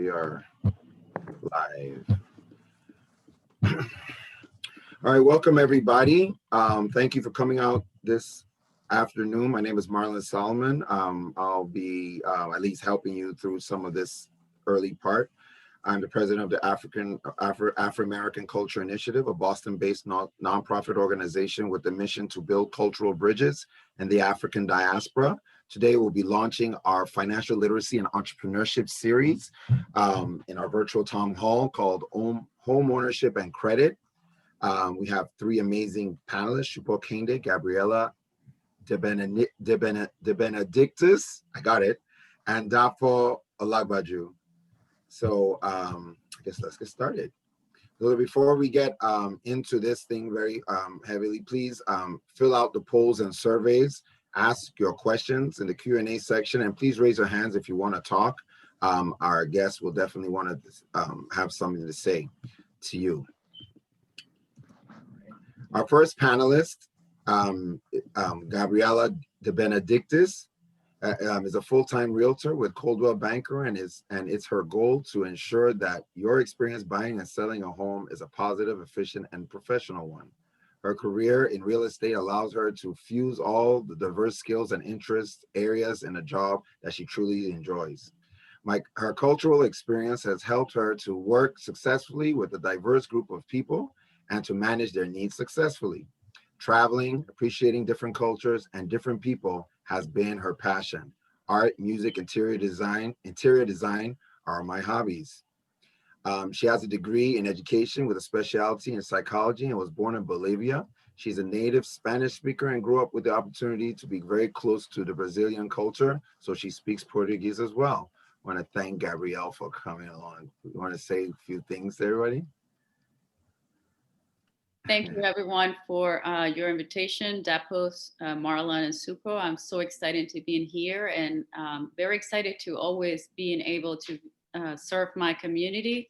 we are live. All right, welcome everybody. Thank you for coming out this afternoon. My name is Marlon Solomon. I'll be at least helping you through some of this early part. I'm the president of the Afro-American Culture Initiative, a Boston-based nonprofit organization with the mission to build cultural bridges in the African diaspora. Today, we'll be launching our Financial Literacy and Entrepreneurship series in our virtual town hall called Homeownership and Credit. We have three amazing panelists, Supo, Kehinde, Gabriela, Debenedictis, I got it, and Dapo Alegbo Jr. So I guess let's get started. So before we get into this thing very heavily, please fill out the polls and surveys, ask your questions in the Q&A section, and please raise your hands if you want to talk. Our guests will definitely want to have something to say to you. Our first panelist, Gabriela Debenedictis, is a full-time realtor with Coldwell Banker, and it's her goal to ensure that your experience buying and selling a home is a positive, efficient, and professional one. Her career in real estate allows her to fuse all the diverse skills and interest areas in a job that she truly enjoys. Her cultural experience has helped her to work successfully with a diverse group of people and to manage their needs successfully. Traveling, appreciating different cultures and different people has been her passion. Art, music, interior design are my hobbies. She has a degree in education with a specialty in psychology and was born in Bolivia. She's a native Spanish speaker and grew up with the opportunity to be very close to the Brazilian culture, so she speaks Portuguese as well. I want to thank Gabrielle for coming along. You want to say a few things to everybody? Thank you, everyone, for your invitation, Dapo, Marlon, and Supo. I'm so excited to be in here and very excited to always being able to serve my community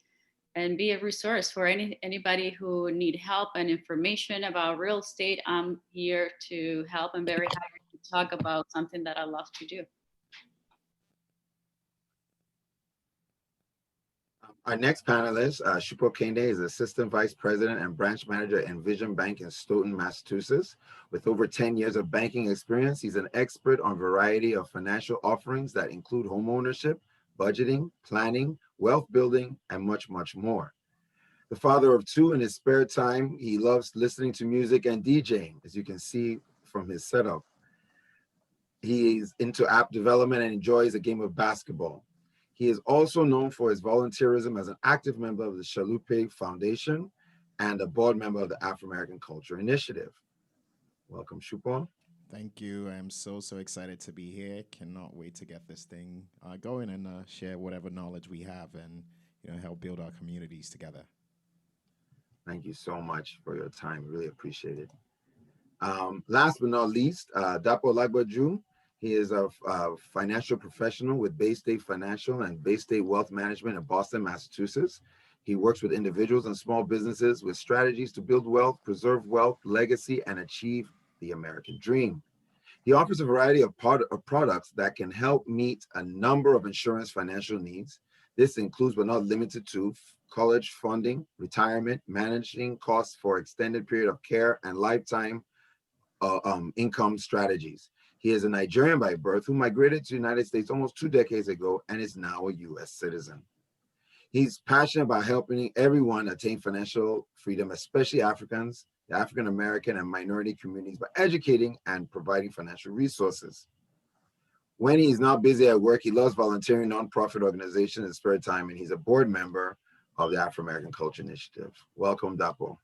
and be a resource for anybody who need help and information about real estate. I'm here to help. I'm very happy to talk about something that I love to do. Our next panelist, Supo Kehinde, is Assistant Vice President and Branch Manager at Envision Bank in Stoughton, Massachusetts. With over 10 years of banking experience, he's an expert on a variety of financial offerings that include homeownership, budgeting, planning, wealth building, and much, much more. The father of two, in his spare time, he loves listening to music and DJing, as you can see from his setup. He's into app development and enjoys a game of basketball. He is also known for his volunteerism as an active member of the Chalupe Foundation and a board member of the Afro-American Culture Initiative. Welcome, Supo. Thank you. I'm so excited to be here. Cannot wait to get this thing going and share whatever knowledge we have and help build our communities together. Thank you so much for your time. Really appreciate it. Last but not least, Dapo Alegbo Jr. He is a financial professional with Bay State Financial and Bay State Wealth Management in Boston, Massachusetts. He works with individuals and small businesses with strategies to build wealth, preserve wealth, legacy, and achieve the American dream. He offers a variety of products that can help meet a number of insurance financial needs. This includes, but not limited to, college funding, retirement, managing costs for extended period of care, and lifetime income strategies. He is a Nigerian by birth who migrated to the United States almost 2 decades ago and is now a U.S. citizen. He's passionate about helping everyone attain financial freedom, especially Africans, the African American and minority communities, by educating and providing financial resources. When he's not busy at work, he loves volunteering nonprofit organizations in his spare time, and he's a board member of the Afro-American Culture Initiative. Welcome, Dapo.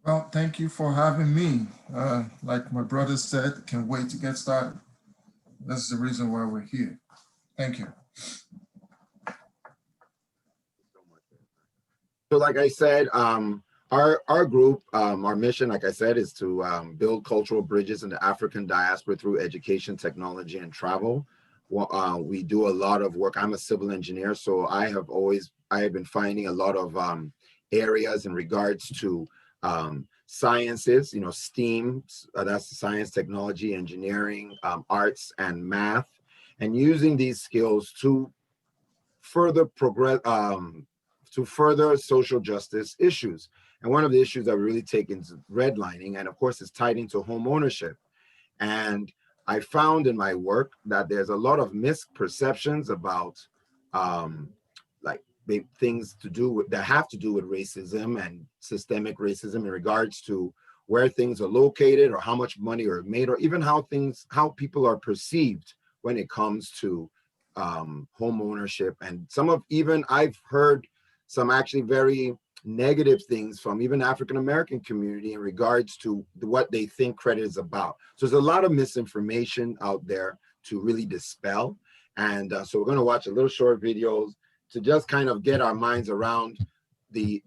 Well, thank you for having me. Like my brother said, can't wait to get started. That's the reason why we're here. Thank you. So like I said, our group, our mission, like I said, is to build cultural bridges in the African diaspora through education, technology, and travel. We do a lot of work. I'm a civil engineer, so I have been finding a lot of areas in regards to sciences, STEAM, that's science, technology, engineering, arts, and math, and using these skills to further progress, to further social justice issues. And one of the issues that we really take is redlining, and of course it's tied into home ownership. And I found in my work that there's a lot of misperceptions about like things to do with that have to do with racism and systemic racism in regards to where things are located or how much money are made, or even how people are perceived when it comes to home ownership. And I've heard some actually very negative things from even African-American community in regards to what they think credit is about. So there's a lot of misinformation out there to really dispel. And so we're going to watch a little short videos to just kind of get our minds around the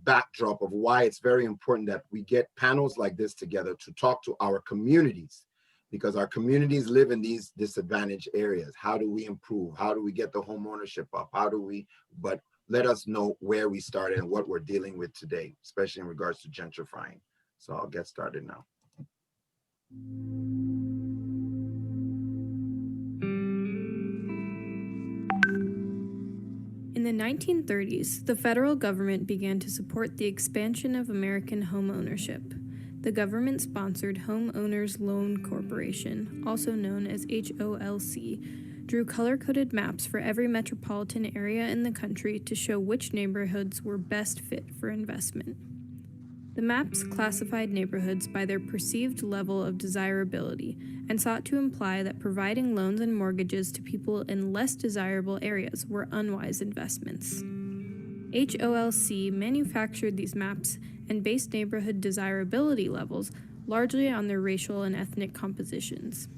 backdrop of why it's very important that we get panels like this together to talk to our communities, because our communities live in these disadvantaged areas. How do we improve? How do we get the home ownership up? But let us know where we started and what we're dealing with today, especially in regards to gentrifying. So I'll get started now. In the 1930s, the federal government began to support the expansion of American home ownership. The government-sponsored Homeowners Loan Corporation, also known as HOLC, drew color-coded maps for every metropolitan area in the country to show which neighborhoods were best fit for investment. The maps classified neighborhoods by their perceived level of desirability and sought to imply that providing loans and mortgages to people in less desirable areas were unwise investments. HOLC manufactured these maps and based neighborhood desirability levels largely on their racial and ethnic compositions.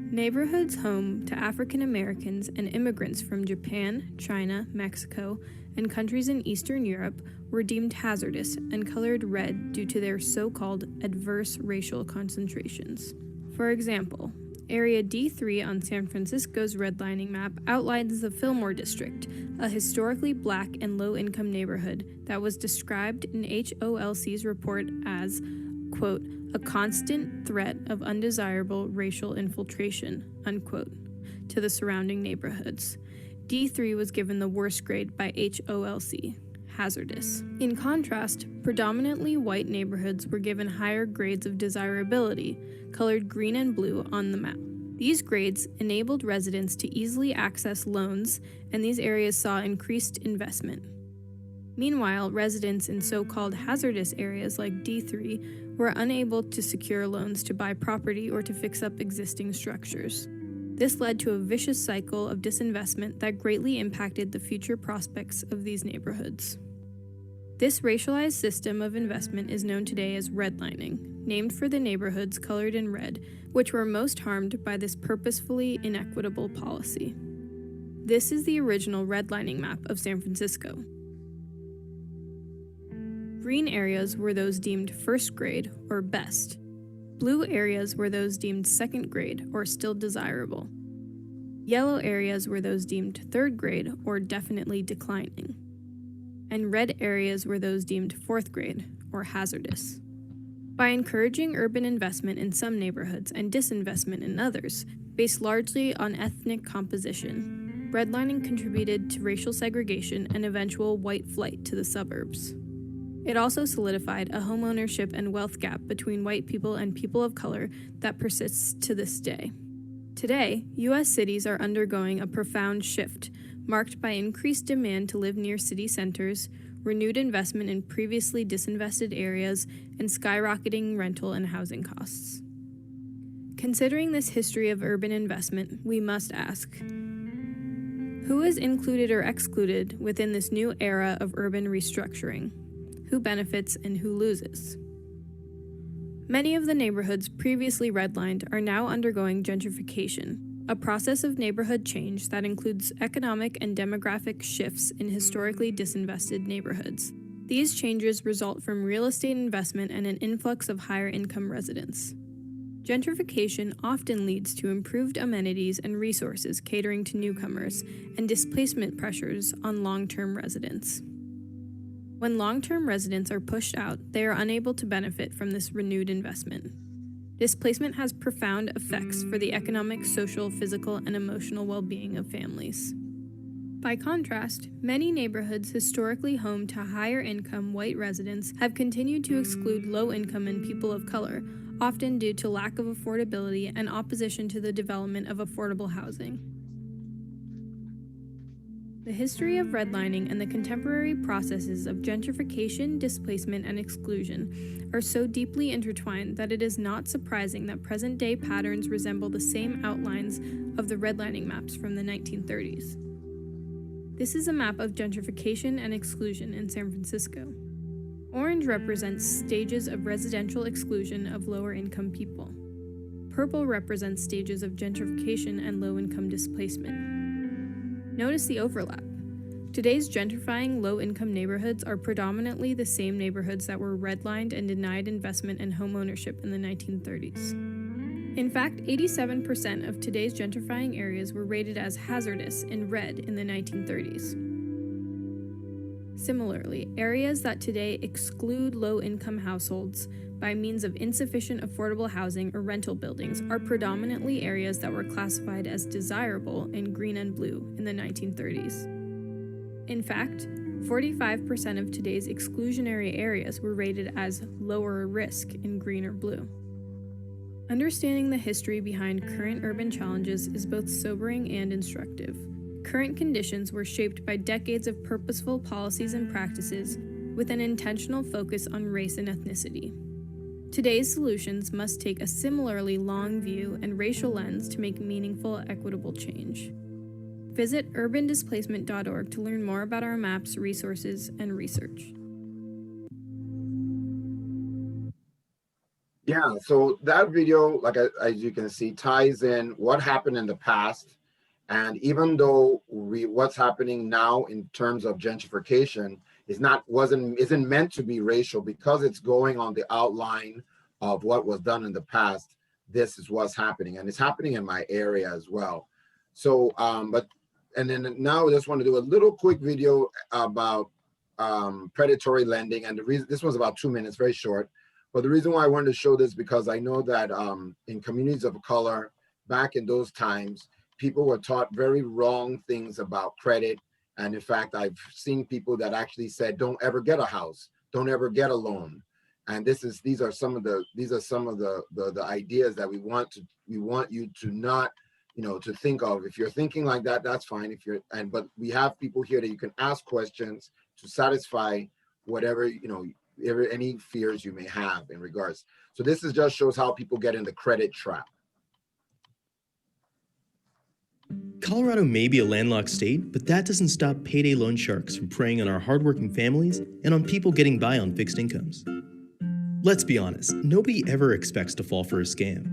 Neighborhoods home to African Americans and immigrants from Japan, China, Mexico, and countries in Eastern Europe were deemed hazardous and colored red due to their so-called adverse racial concentrations. For example, Area D3 on San Francisco's redlining map outlines the Fillmore District, a historically black and low-income neighborhood that was described in HOLC's report as, quote, a constant threat of undesirable racial infiltration, unquote, to the surrounding neighborhoods. D3 was given the worst grade by HOLC, hazardous. In contrast, predominantly white neighborhoods were given higher grades of desirability, colored green and blue on the map. These grades enabled residents to easily access loans, and these areas saw increased investment. Meanwhile, residents in so-called hazardous areas like D3 were unable to secure loans to buy property or to fix up existing structures. This led to a vicious cycle of disinvestment that greatly impacted the future prospects of these neighborhoods. This racialized system of investment is known today as redlining, named for the neighborhoods colored in red, which were most harmed by this purposefully inequitable policy. This is the original redlining map of San Francisco. Green areas were those deemed first grade or best. Blue areas were those deemed second grade or still desirable. Yellow areas were those deemed third grade or definitely declining. And red areas were those deemed fourth grade or hazardous. By encouraging urban investment in some neighborhoods and disinvestment in others, based largely on ethnic composition, redlining contributed to racial segregation and eventual white flight to the suburbs. It also solidified a homeownership and wealth gap between white people and people of color that persists to this day. Today, U.S. cities are undergoing a profound shift, marked by increased demand to live near city centers, renewed investment in previously disinvested areas, and skyrocketing rental and housing costs. Considering this history of urban investment, we must ask, who is included or excluded within this new era of urban restructuring? Who benefits and who loses? Many of the neighborhoods previously redlined are now undergoing gentrification, a process of neighborhood change that includes economic and demographic shifts in historically disinvested neighborhoods. These changes result from real estate investment and an influx of higher-income residents. Gentrification often leads to improved amenities and resources catering to newcomers and displacement pressures on long-term residents. When long-term residents are pushed out, they are unable to benefit from this renewed investment. Displacement has profound effects for the economic, social, physical, and emotional well-being of families. By contrast, many neighborhoods historically home to higher-income white residents have continued to exclude low-income and people of color, often due to lack of affordability and opposition to the development of affordable housing. The history of redlining and the contemporary processes of gentrification, displacement, and exclusion are so deeply intertwined that it is not surprising that present-day patterns resemble the same outlines of the redlining maps from the 1930s. This is a map of gentrification and exclusion in San Francisco. Orange represents stages of residential exclusion of lower-income people. Purple represents stages of gentrification and low-income displacement. Notice the overlap. Today's gentrifying low-income neighborhoods are predominantly the same neighborhoods that were redlined and denied investment and homeownership in the 1930s. In fact, 87% of today's gentrifying areas were rated as hazardous in red in the 1930s. Similarly, areas that today exclude low-income households by means of insufficient affordable housing or rental buildings are predominantly areas that were classified as desirable in green and blue in the 1930s. In fact, 45% of today's exclusionary areas were rated as lower risk in green or blue. Understanding the history behind current urban challenges is both sobering and instructive. Current conditions were shaped by decades of purposeful policies and practices with an intentional focus on race and ethnicity. Today's solutions must take a similarly long view and racial lens to make meaningful, equitable change. Visit urbandisplacement.org to learn more about our maps, resources, and research. Yeah, so that video, as you can see, ties in what happened in the past. And even though what's happening now in terms of gentrification isn't meant to be racial, because it's going on the outline of what was done in the past, this is what's happening. And it's happening in my area as well. So, and then now I just want to do a little quick video about predatory lending. And the reason, this was about 2 minutes, very short. But the reason why I wanted to show this, because I know that in communities of color, back in those times, people were taught very wrong things about credit. And in fact, I've seen people that actually said, don't ever get a house, don't ever get a loan. And these are some of the ideas that we want you to not, to think of. If you're thinking like that, that's fine. But we have people here that you can ask questions to satisfy whatever, any fears you may have in regards. So this just shows how people get in the credit trap. Colorado may be a landlocked state, but that doesn't stop payday loan sharks from preying on our hardworking families and on people getting by on fixed incomes. Let's be honest, nobody ever expects to fall for a scam.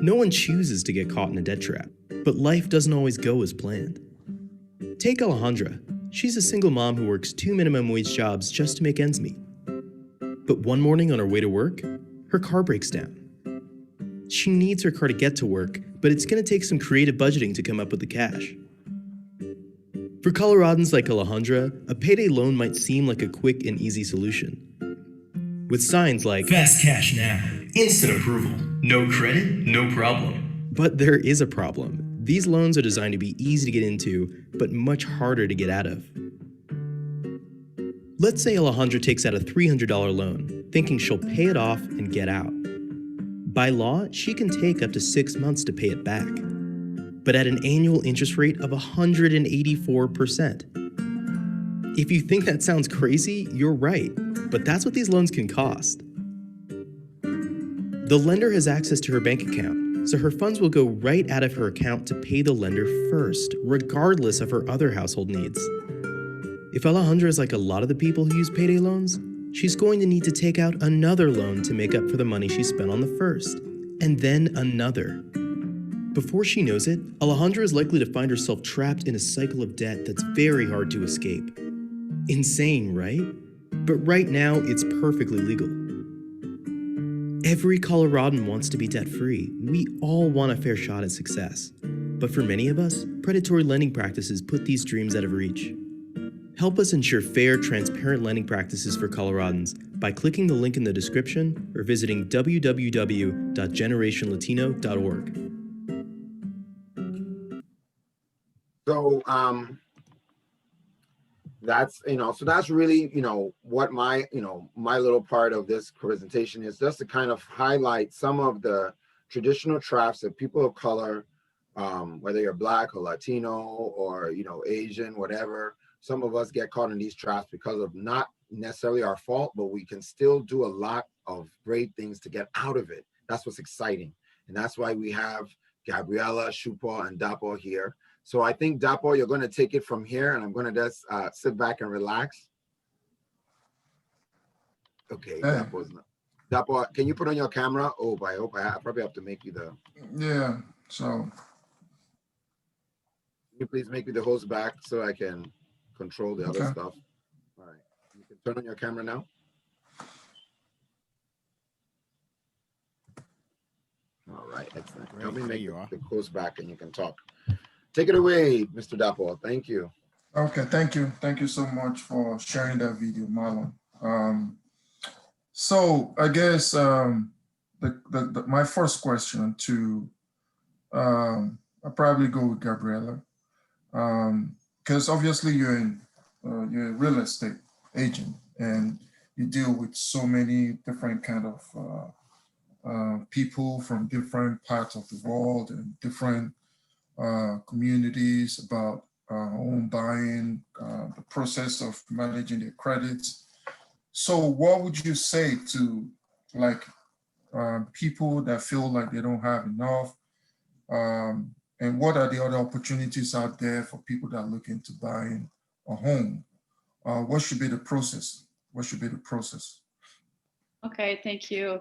No one chooses to get caught in a debt trap, but life doesn't always go as planned. Take Alejandra. She's a single mom who works 2 minimum wage jobs just to make ends meet. But one morning on her way to work, her car breaks down. She needs her car to get to work, but it's going to take some creative budgeting to come up with the cash. For Coloradans like Alejandra, a payday loan might seem like a quick and easy solution. With signs like, "Fast cash now, instant approval, no credit, no problem." But there is a problem. These loans are designed to be easy to get into, but much harder to get out of. Let's say Alejandra takes out a $300 loan, thinking she'll pay it off and get out. By law, she can take up to 6 months to pay it back, but at an annual interest rate of 184%. If you think that sounds crazy, you're right, but that's what these loans can cost. The lender has access to her bank account, so her funds will go right out of her account to pay the lender first, regardless of her other household needs. If Alejandra is like a lot of the people who use payday loans, she's going to need to take out another loan to make up for the money she spent on the first, and then another. Before she knows it, Alejandra is likely to find herself trapped in a cycle of debt that's very hard to escape. Insane, right? But right now, it's perfectly legal. Every Coloradan wants to be debt-free. We all want a fair shot at success. But for many of us, predatory lending practices put these dreams out of reach. Help us ensure fair, transparent lending practices for Coloradans by clicking the link in the description or visiting www.generationlatino.org. So that's, so that's really, what my, my little part of this presentation is, just to kind of highlight some of the traditional traps that people of color, whether you're Black or Latino or, Asian, whatever, some of us get caught in these traps because of not necessarily our fault, but we can still do a lot of great things to get out of it. That's what's exciting. And that's why we have Gabriela, Supo, and Dapo here. So I think, Dapo, you're going to take it from here, and I'm going to just sit back and relax. Okay, Hey. Dapo, can you put on your camera? Oh, I hope I probably have to make you the... Yeah, so... Can you please make me the host back so I can control the other stuff? All right, you can turn on your camera now. All right, excellent. Great. Help me There make you are. the host back and you can talk. Take it away, Mr. Dapo. Thank you. Okay, thank you. Thank you so much for sharing that video, Marlon. So I guess my first question to, I'll probably go with Gabriela, because obviously you're a real estate agent and you deal with so many different kind of people from different parts of the world and different communities about home buying, the process of managing their credits. So what would you say to people that feel like they don't have enough? And what are the other opportunities out there for people that are looking to buying a home? What should be the process? What should be the process? Okay, thank you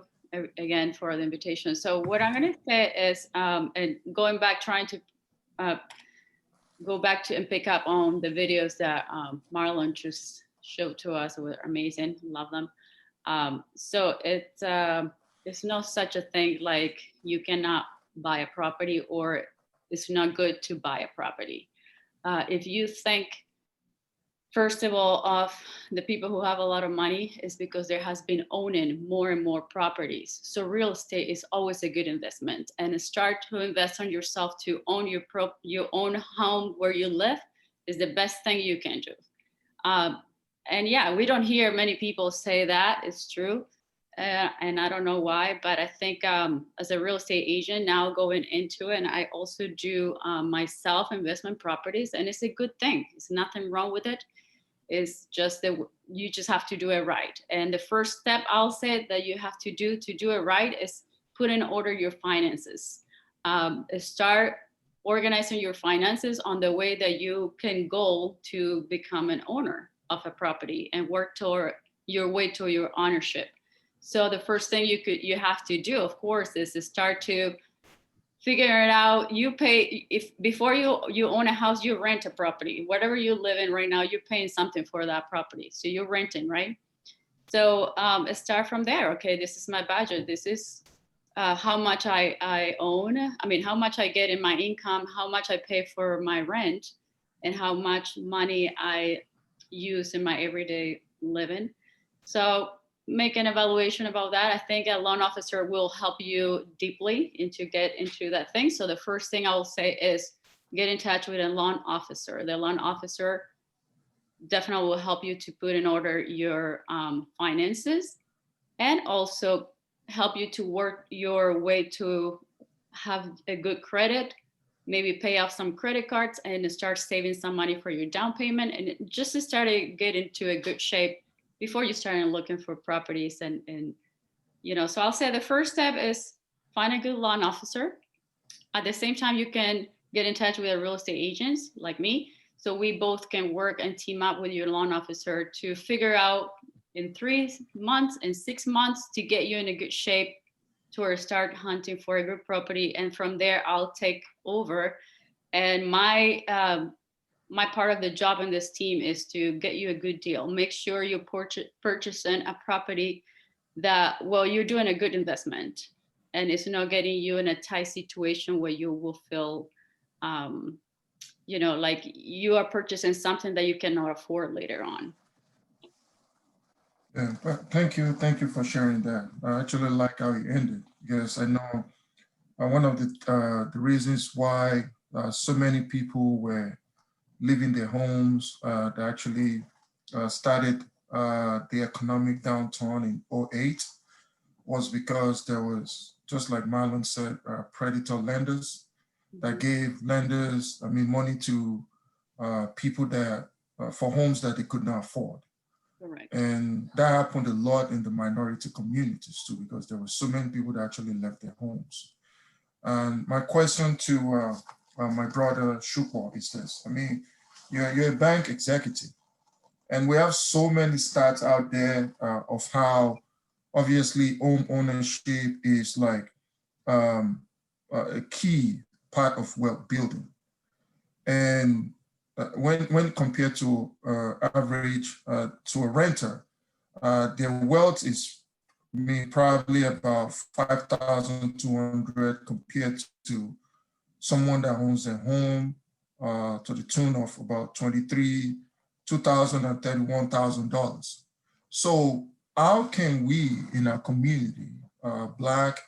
again for the invitation. So what I'm going to say is, and going back, trying to go back to and pick up on the videos that Marlon just showed to us. Were amazing, love them. So it's no such a thing like you cannot buy a property or it's not good to buy a property. If you think, first of all, of the people who have a lot of money, is because there has been owning more and more properties. So real estate is always a good investment, and start to invest on yourself to own your own home where you live is the best thing you can do. And yeah, we don't hear many people say that. It's true. And I don't know why, but I think as a real estate agent now going into it, and I also do myself investment properties, and it's a good thing. There's nothing wrong with it. It's just that you just have to do it right. And the first step I'll say that you have to do it right is put in order your finances. Start organizing your finances on the way that you can go to become an owner of a property and work toward your way to your ownership. So the first thing you have to do, of course, is to start to figure it out. You pay, if before you own a house, you rent a property. Whatever you live in right now, you're paying something for that property. So you're renting, right? So start from there. Okay, this is my budget. This is how much I own. I mean, how much I get in my income, how much I pay for my rent, and how much money I use in my everyday living. So make an evaluation about that. I think a loan officer will help you deeply get into that thing. So the first thing I will say is get in touch with a loan officer. The loan officer definitely will help you to put in order your finances, and also help you to work your way to have a good credit, maybe pay off some credit cards and start saving some money for your down payment, and just to start to get into a good shape before you start looking for properties. And so I'll say the first step is find a good loan officer. At the same time, you can get in touch with a real estate agents like me. So we both can work and team up with your loan officer to figure out in 3 months and 6 months to get you in a good shape to start hunting for a good property. And from there, I'll take over. And my part of the job in this team is to get you a good deal. Make sure you're purchasing a property that, well, you're doing a good investment and it's not getting you in a tight situation where you will feel, like you are purchasing something that you cannot afford later on. Yeah, thank you for sharing that. I actually like how you ended, because I know one of the reasons why so many people were leaving their homes, that actually started the economic downturn in '08, was because there was, just like Marlon said, predatory lenders that gave lenders, money to people that for homes that they could not afford. Correct. And that happened a lot in the minority communities too, because there were so many people that actually left their homes. And my question to my brother Supo is this. You're a bank executive, and we have so many stats out there of how obviously home ownership is like a key part of wealth building. And when compared to average to a renter, their wealth is probably about 5,200 compared to someone that owns a home to the tune of about $2,000 and $31,000. So how can we in our community, Black,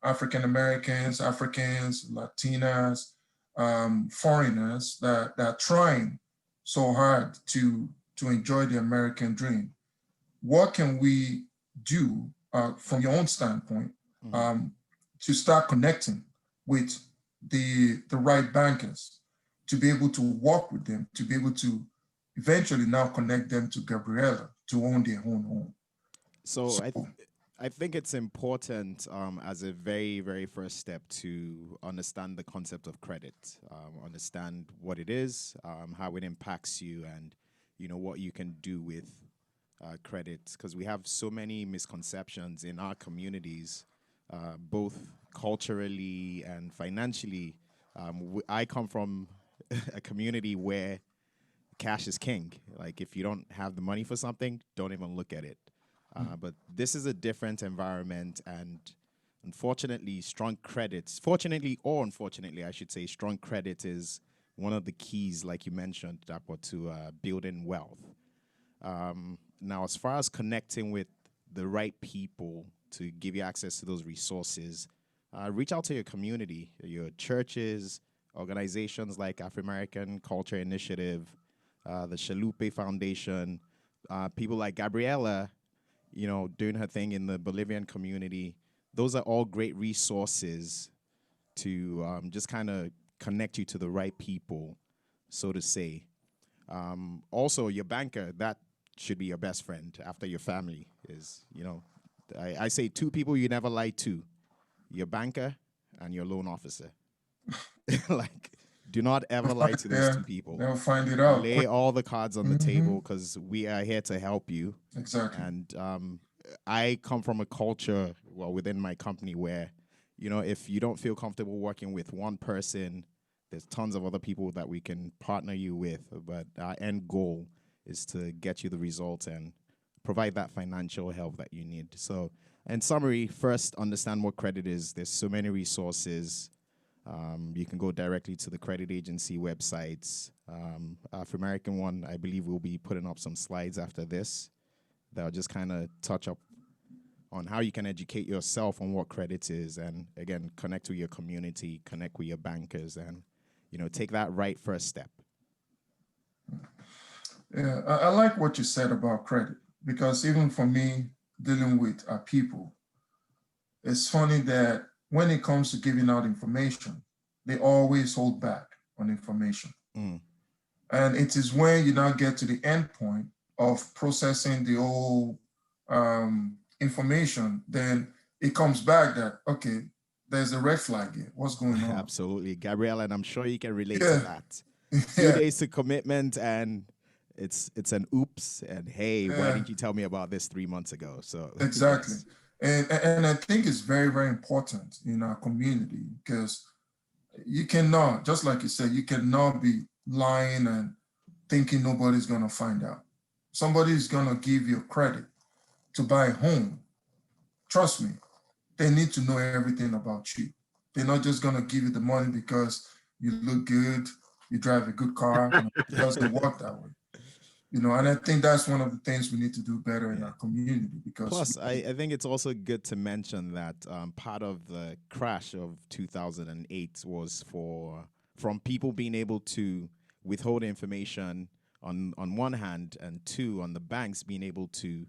African Americans, Africans, Latinas, foreigners that are trying so hard to enjoy the American dream, what can we do from your own standpoint to start connecting with the right bankers, to be able to work with them, to be able to eventually now connect them to Gabriela to own their own home? So I think it's important as a very, very first step to understand the concept of credit, understand what it is, how it impacts you, and what you can do with credit, because we have so many misconceptions in our communities, both culturally and financially. I come from a community where cash is king. Like, if you don't have the money for something, don't even look at it. But this is a different environment, and unfortunately, strong credits, fortunately or unfortunately, I should say, strong credit is one of the keys, like you mentioned, Dapo, to building wealth. Now, as far as connecting with the right people to give you access to those resources, reach out to your community, your churches, organizations like Afro-American Culture Initiative, the Shalupe Foundation, people like Gabriela, doing her thing in the Bolivian community. Those are all great resources to just kind of connect you to the right people, so to say. Also, your banker, that should be your best friend after your family is, I say two people you never lie to, your banker and your loan officer. Like, do not ever lie to those two people. They'll find it out. Lay all the cards on the table, because we are here to help you. Exactly. And I come from a culture, within my company where, if you don't feel comfortable working with one person, there's tons of other people that we can partner you with. But our end goal is to get you the results and provide that financial help that you need. So, in summary, first, understand what credit is. There's so many resources. You can go directly to the credit agency websites. Afro-American one, I believe we'll be putting up some slides after this that'll just kind of touch up on how you can educate yourself on what credit is, and again, connect with your community, connect with your bankers, and take that right first step. Yeah, I like what you said about credit, because even for me, dealing with our people, it's funny that when it comes to giving out information, they always hold back on information. And it is when you now get to the end point of processing the whole information, then it comes back that, okay, there's a red flag here. What's going on? Absolutely. Gabriela, and I'm sure you can relate to that. 2 days to commitment, and it's an oops, and hey, why didn't you tell me about this 3 months ago? So exactly. And I think it's very, very important in our community, because you cannot, just like you said, you cannot be lying and thinking nobody's going to find out. Somebody's going to give you credit to buy a home. Trust me, they need to know everything about you. They're not just going to give you the money because you look good you drive a good car. It doesn't work that way. And I think that's one of the things we need to do better in our community. Because plus, I think it's also good to mention that part of the crash of 2008 was from people being able to withhold information on one hand, and two, on the banks being able to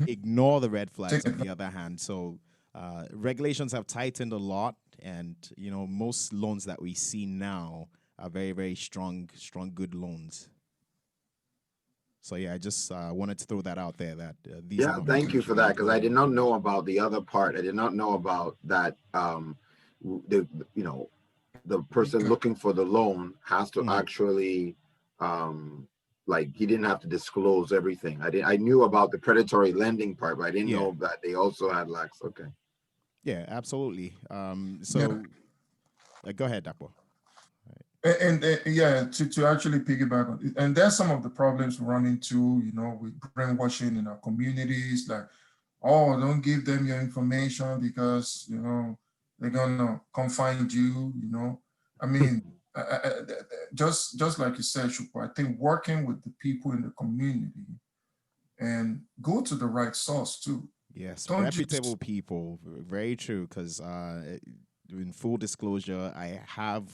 ignore the red flags on the other hand. So regulations have tightened a lot, and most loans that we see now are very, very strong, good loans. So yeah, I just wanted to throw that out there. That these. Yeah, thank you for that, because I did not know about the other part. I did not know about that. The person looking for the loan has to actually, like, he didn't have to disclose everything. I knew about the predatory lending part, but I didn't know that they also had lax. Okay. Yeah, absolutely. Go ahead, Dapo. And to actually piggyback on it, and there's some of the problems we run into, with brainwashing in our communities, like, oh, don't give them your information because, they're gonna come find you, I mean, just like you said, Supo, I think working with the people in the community and go to the right source too. Yes, reputable people, very true, because in full disclosure,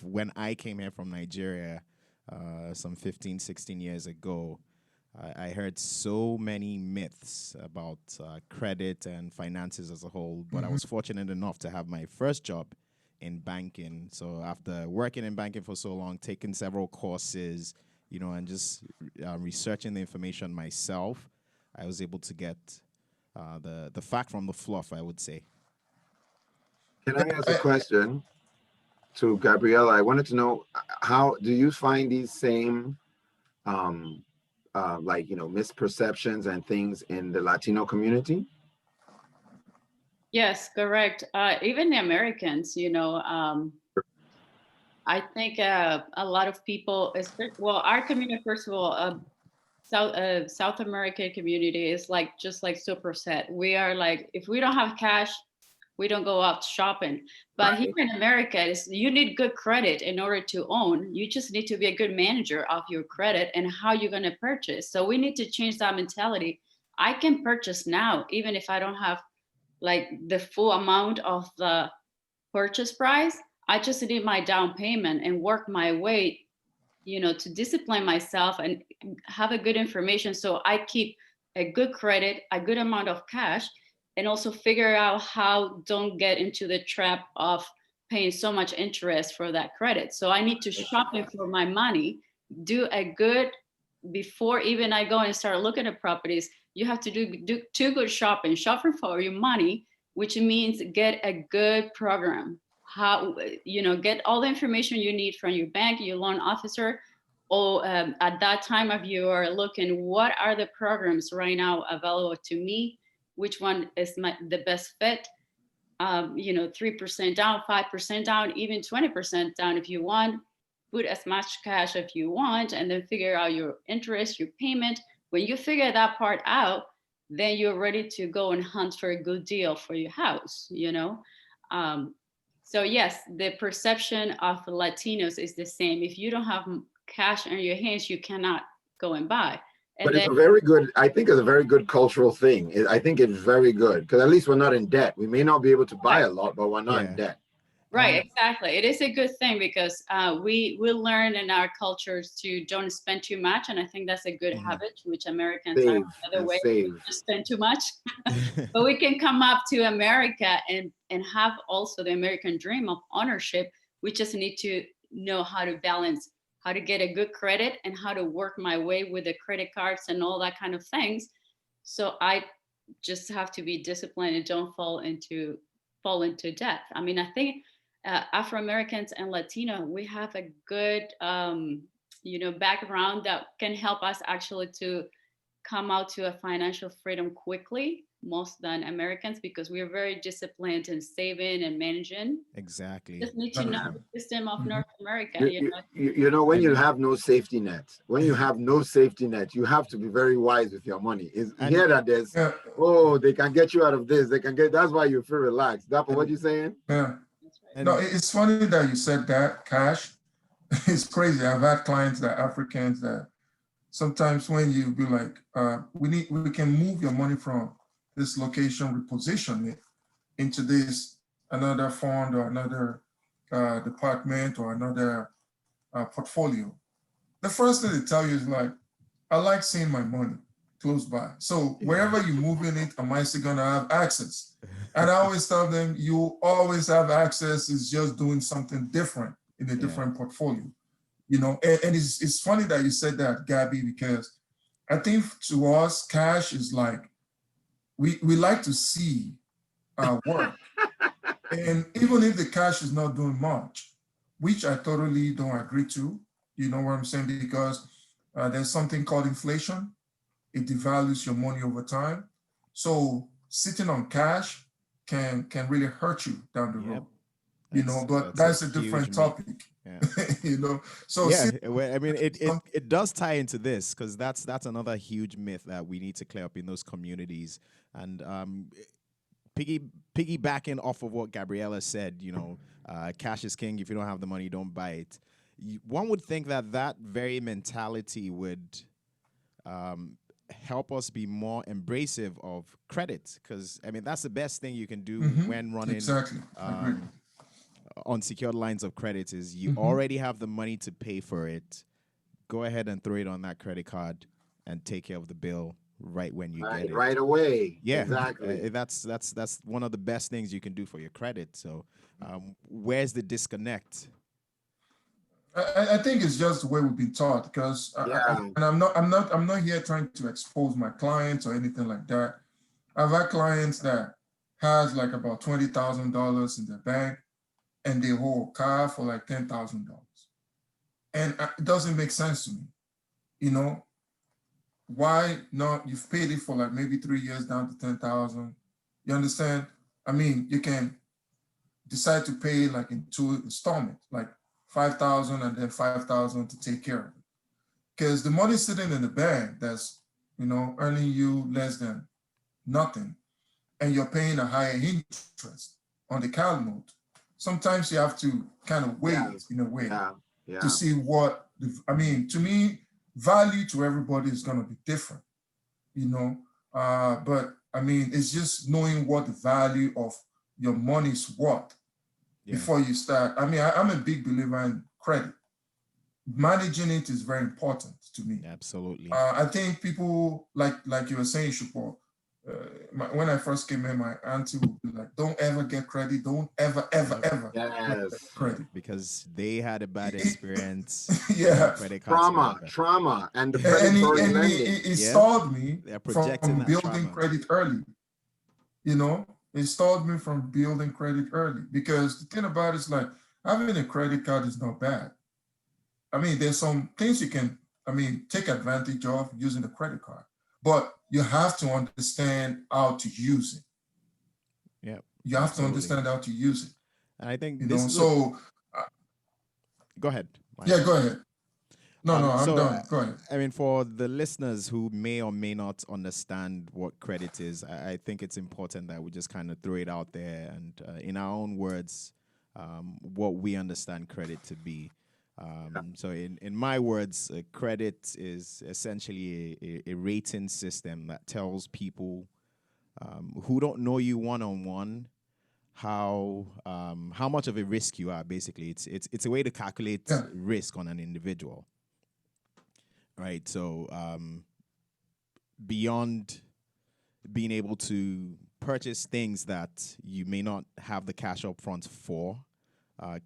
when I came here from Nigeria some 15, 16 years ago, I heard so many myths about credit and finances as a whole, but I was fortunate enough to have my first job in banking. So after working in banking for so long, taking several courses, and just researching the information myself, I was able to get the fact from the fluff, I would say. Can I ask a question to Gabriela? I wanted to know, how do you find these same misperceptions and things in the Latino community? Yes, correct. Even the Americans, I think a lot of people, our community, first of all, South American community is just like Super said. We are like, if we don't have cash, we don't go out shopping. But here in America, you need good credit in order to own. You just need to be a good manager of your credit and how you're going to purchase. So we need to change that mentality. I can purchase now, even if I don't have the full amount of the purchase price. I just need my down payment and work my way, to discipline myself and have a good information. So I keep a good credit, a good amount of cash, and also figure out how don't get into the trap of paying so much interest for that credit. So I need to shop for my money, do a good, before even I go and start looking at properties, you have to do two good shopping for your money, which means get a good program. How, get all the information you need from your bank, your loan officer, or at that time of you are looking, what are the programs right now available to me? Which one is the best fit? 3% down, 5% down, even 20% down if you want. Put as much cash if you want, and then figure out your interest, your payment. When you figure that part out, then you're ready to go and hunt for a good deal for your house, So yes, the perception of Latinos is the same. If you don't have cash in your hands, you cannot go and buy. But it's I think it's a very good cultural thing. I think it's very good, because at least we're not in debt. We may not be able to buy a lot, but we're not in debt. Right, exactly. It is a good thing, because we learn in our cultures to don't spend too much. And I think that's a good habit, which Americans are the other way, to spend too much. But we can come up to America and have also the American dream of ownership. We just need to know how to balance, how to get a good credit and how to work my way with the credit cards and all that kind of things. So I just have to be disciplined and don't fall into debt. I mean, I think Afro-Americans and Latino, we have a good, background that can help us actually to come out to a financial freedom quickly, most than Americans, because we are very disciplined in saving and managing. Exactly. Just need to know the system of North America. When you have no safety net, you have to be very wise with your money. Hear that there's, they can get you out of this. That's why you feel relaxed. That's what you're saying? Yeah. No, it's funny that you said that, Cash, it's crazy. I've had clients that are Africans that sometimes when you be like, we can move your money from this location, reposition it into this another fund or another department or another portfolio. The first thing they tell you is like, I like seeing my money close by. So wherever you're moving it, am I still gonna have access? And I always tell them, you always have access. It's just doing something different in a different portfolio. You know, and it's funny that you said that, Gabby, because I think to us, cash is like, we like to see our work. And even if the cash is not doing much, which I totally don't agree to, you know what I'm saying? Because there's something called inflation. It devalues your money over time. So sitting on cash can really hurt you down the road. You know, but that's a different topic. You know, so well, I mean, it does tie into this, because that's another huge myth that we need to clear up in those communities. And piggybacking off of what Gabriela said, you know, cash is king. If you don't have the money, don't buy it. One would think that very mentality would help us be more embracive of credit, because I mean that's the best thing you can do when running unsecured lines of credit. Is you already have the money to pay for it, go ahead and throw it on that credit card and take care of the bill right when you get it right away. Yeah, exactly. That's one of the best things you can do for your credit. So where's the disconnect? I think it's just the way we've been taught, because and I'm not here trying to expose my clients or anything like that. I've had clients that has like about $20,000 in their bank and they hold a car for like $10,000. And it doesn't make sense to me. You know, why not? You've paid it for like maybe 3 years down to 10,000. You understand? I mean, you can decide to pay like in 2 installments, like 5,000 and then 5,000 to take care of it. Because the money sitting in the bank that's, you know, earning you less than nothing, and you're paying a higher interest on the car note. Sometimes you have to kind of wait in a way to see what, I mean, to me, value to everybody is going to be different, you know, but I mean, it's just knowing what the value of your money is worth before you start. I mean, I'm a big believer in credit. Managing it is very important to me. Absolutely. I think people, like you were saying, Supo, when I first came in, my auntie would be like, don't ever get credit. Don't ever get credit. Because they had a bad experience. Credit cards trauma, and the predatory lending. It stalled me from building credit early. You know, it stalled me from building credit early, because the thing about it is like, having a credit card is not bad. I mean, there's some things you can, I mean, take advantage of using the credit card, but you have to understand how to use it. Yeah. You have to understand how to use it. And I think this is so. Go ahead. Yeah, go ahead. No, I'm done. Go ahead. I mean, for the listeners who may or may not understand what credit is, I think it's important that we just kind of throw it out there and, in our own words, what we understand credit to be. So in my words, credit is essentially a rating system that tells people who don't know you one-on-one how much of a risk you are. Basically, it's a way to calculate risk on an individual, right? So beyond being able to purchase things that you may not have the cash up front for,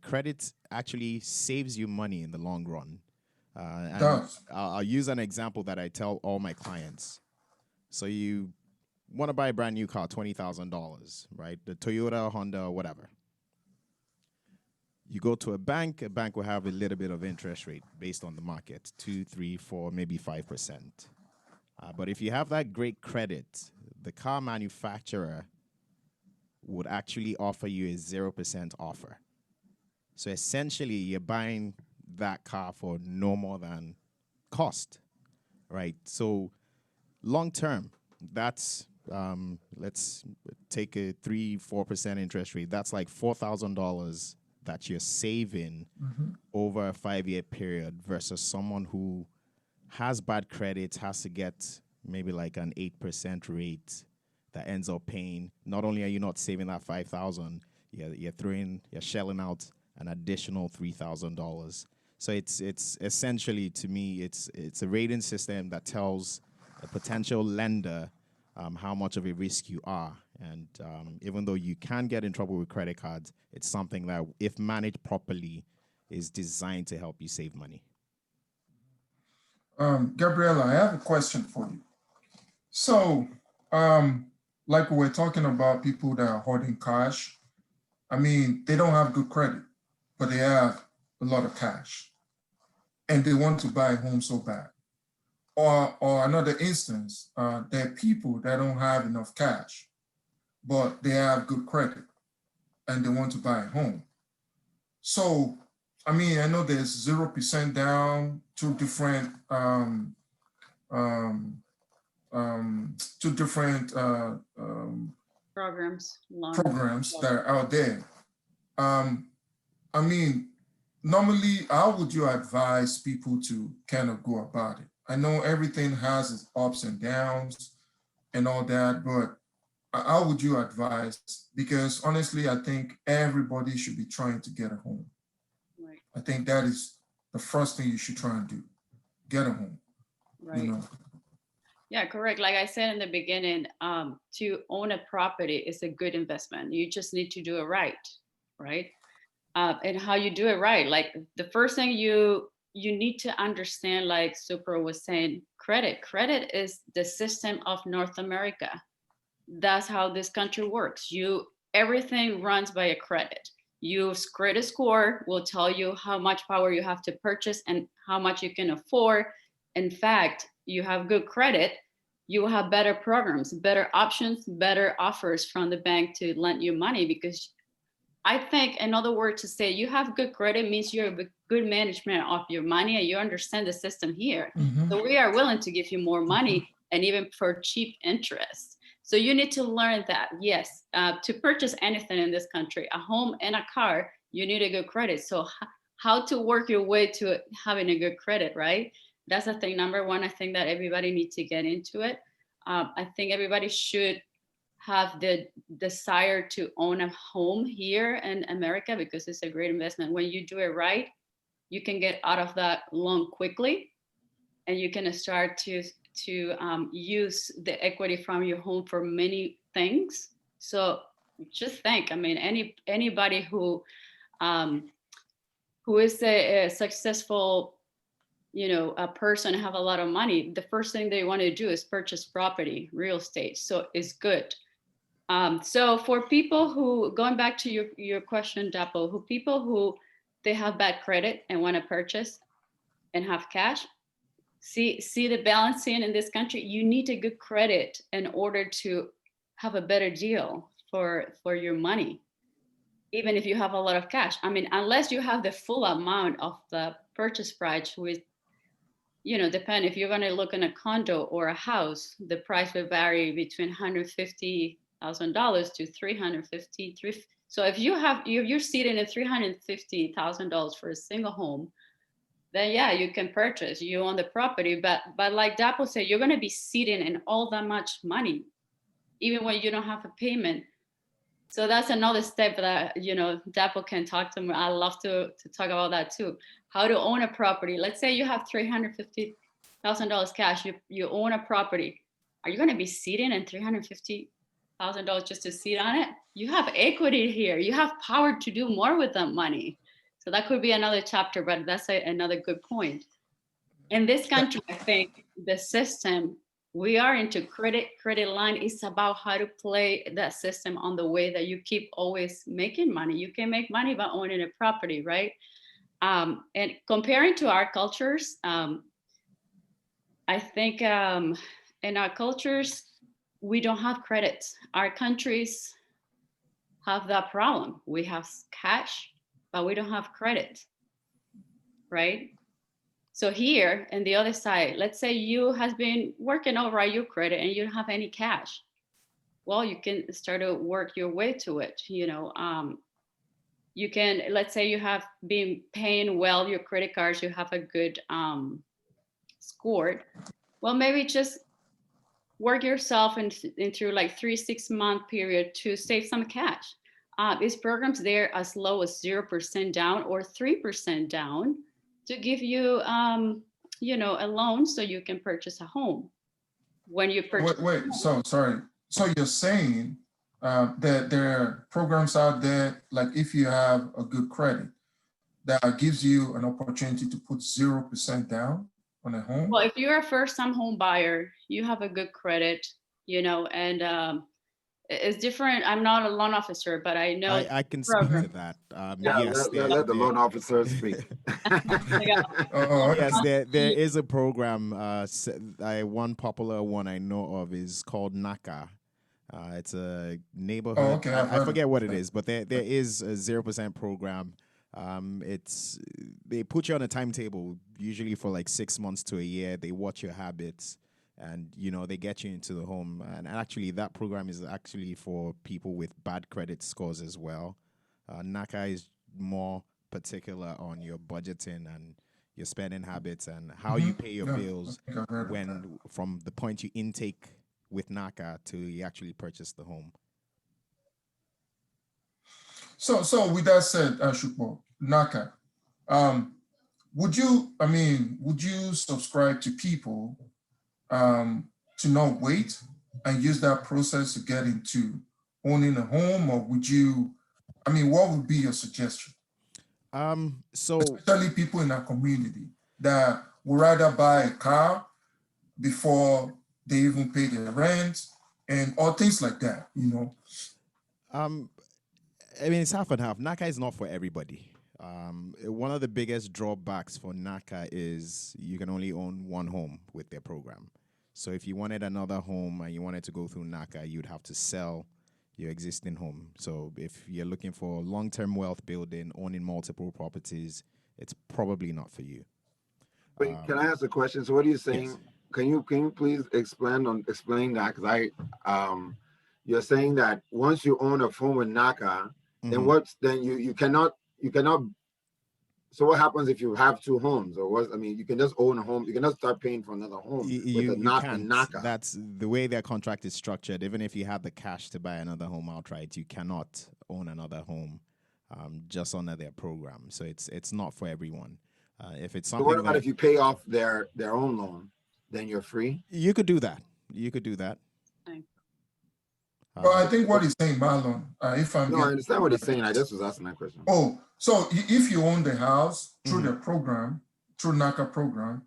credit actually saves you money in the long run. And I'll use an example that I tell all my clients. So you want to buy a brand new car, $20,000, right? The Toyota, Honda, whatever. You go to a bank will have a little bit of interest rate based on the market, 2, 3, 4, maybe 5%. But if you have that great credit, the car manufacturer would actually offer you a 0% offer. So essentially, you're buying that car for no more than cost, right? So long term, that's, let's take a 3-4% interest rate. That's like $4,000 that you're saving Mm-hmm. over a 5-year period versus someone who has bad credit, has to get maybe like an 8% rate that ends up paying, not only are you not saving that $5,000, you're shelling out an additional $3,000. So it's essentially, to me, it's a rating system that tells a potential lender how much of a risk you are. And even though you can get in trouble with credit cards, it's something that, if managed properly, is designed to help you save money. Gabriela, I have a question for you. So, like we were talking about people that are hoarding cash. I mean, they don't have good credit, but they have a lot of cash, and they want to buy a home so bad. Or another instance, there are people that don't have enough cash, but they have good credit, and they want to buy a home. So, I mean, I know there's 0% down, two different Programs, programs that are out there. I mean, normally, how would you advise people to kind of go about it? I know everything has its ups and downs and all that, but how would you advise? Because honestly, I think everybody should be trying to get a home. right, I think that is the first thing you should try and do. Get a home, right. you know. Yeah, correct. Like I said in the beginning, to own a property is a good investment. You just need to do it right, right? And how you do it right, like the first thing you need to understand, like Supo was saying, credit is the system of North America. That's how this country works. Everything runs by a credit. Your credit score will tell you how much power you have to purchase and how much you can afford. In fact, you have good credit, you will have better programs, better options, better offers from the bank to lend you money. Because I think another word to say you have good credit means you're a good management of your money and you understand the system here. Mhm. So we are willing to give you more money and even for cheap interest. So you need to learn that, yes, to purchase anything in this country, a home and a car, you need a good credit. So how to work your way to having a good credit, right? That's the thing. Number one, I think that everybody needs to get into it. I think everybody should have the desire to own a home here in America because it's a great investment. When you do it right, you can get out of that loan quickly and you can start to use the equity from your home for many things. So just think, I mean, anybody who is a successful, a person, have a lot of money, the first thing they want to do is purchase property, real estate. So it's good. So for people who, going back to your question, Dapo, people who they have bad credit and want to purchase and have cash, see the balancing in this country. You need a good credit in order to have a better deal for your money, even if you have a lot of cash. I mean, unless you have the full amount of the purchase price, with depend if you're going to look in a condo or a house, the price will vary between $150,000 to $350,000. So if you're sitting at $350,000 for a single home, then yeah, you can purchase, you own the property. But like Dapo said, you're going to be sitting in all that much money, even when you don't have a payment. So that's another step that Dapo can talk to me. I love to talk about that too. How to own a property. Let's say you have $350,000 cash. You own a property. Are you going to be sitting in $350,000 just to sit on it? You have equity here. You have power to do more with that money. So that could be another chapter, but that's another good point. In this country, I think the system, we are into credit line is about how to play that system on the way that you keep always making money. You can make money by owning a property, right? And comparing to our cultures, I think in our cultures, we don't have credit. Our countries have that problem. We have cash, but we don't have credit, right? So here and the other side, let's say you has been working over your credit and you don't have any cash. Well, you can start to work your way to it. you can, let's say you have been paying well your credit cards, you have a good score. Well, maybe just work yourself into like 3-6 month period to save some cash. These programs, they're as low as 0% down or 3% down to give you, a loan so you can purchase a home. When you purchase. Wait, so sorry. So you're saying that there are programs out there, like if you have a good credit, that gives you an opportunity to put 0% down on a home? Well, if you're a first-time home buyer, you have a good credit, and it's different. I'm not a loan officer, but I know I can speak to that. Yes, let the loan officer speak. Yes, there is a program. One popular one I know of is called NACA. It's a neighborhood. Oh, okay, I forget what it is, but there is a 0% program. They put you on a timetable, usually for like 6 months to a year. They watch your habits, and they get you into the home. And actually, that program is actually for people with bad credit scores as well. NACA is more particular on your budgeting and your spending habits and how you pay your bills from the point you intake with NACA to you actually purchase the home. So with that said, Supo, NACA, would you subscribe to people to not wait and use that process to get into owning a home, or what would be your suggestion? Especially people in our community that would rather buy a car before they even pay their rent or things like that, It's half and half. NACA is not for everybody. One of the biggest drawbacks for NACA is you can only own one home with their program. So if you wanted another home and you wanted to go through NACA, you'd have to sell your existing home. So if you're looking for long-term wealth building, owning multiple properties, it's probably not for you. Wait, can I ask a question? So what are you saying? Yes. Can you please explain that? Because you're saying that once you own a home with NACA, then you cannot. So what happens if you have two homes, or what? You can just own a home. You cannot start paying for another home with a NACA. That's the way their contract is structured. Even if you have the cash to buy another home outright, you cannot own another home just under their program. So it's not for everyone. If it's something. So what about if you pay off their own loan, then you're free? You could do that. Well, I think what he's saying, Marlon, I understand what he's saying. I just was asking that question. Oh, so if you own the house through the program, through NACA program,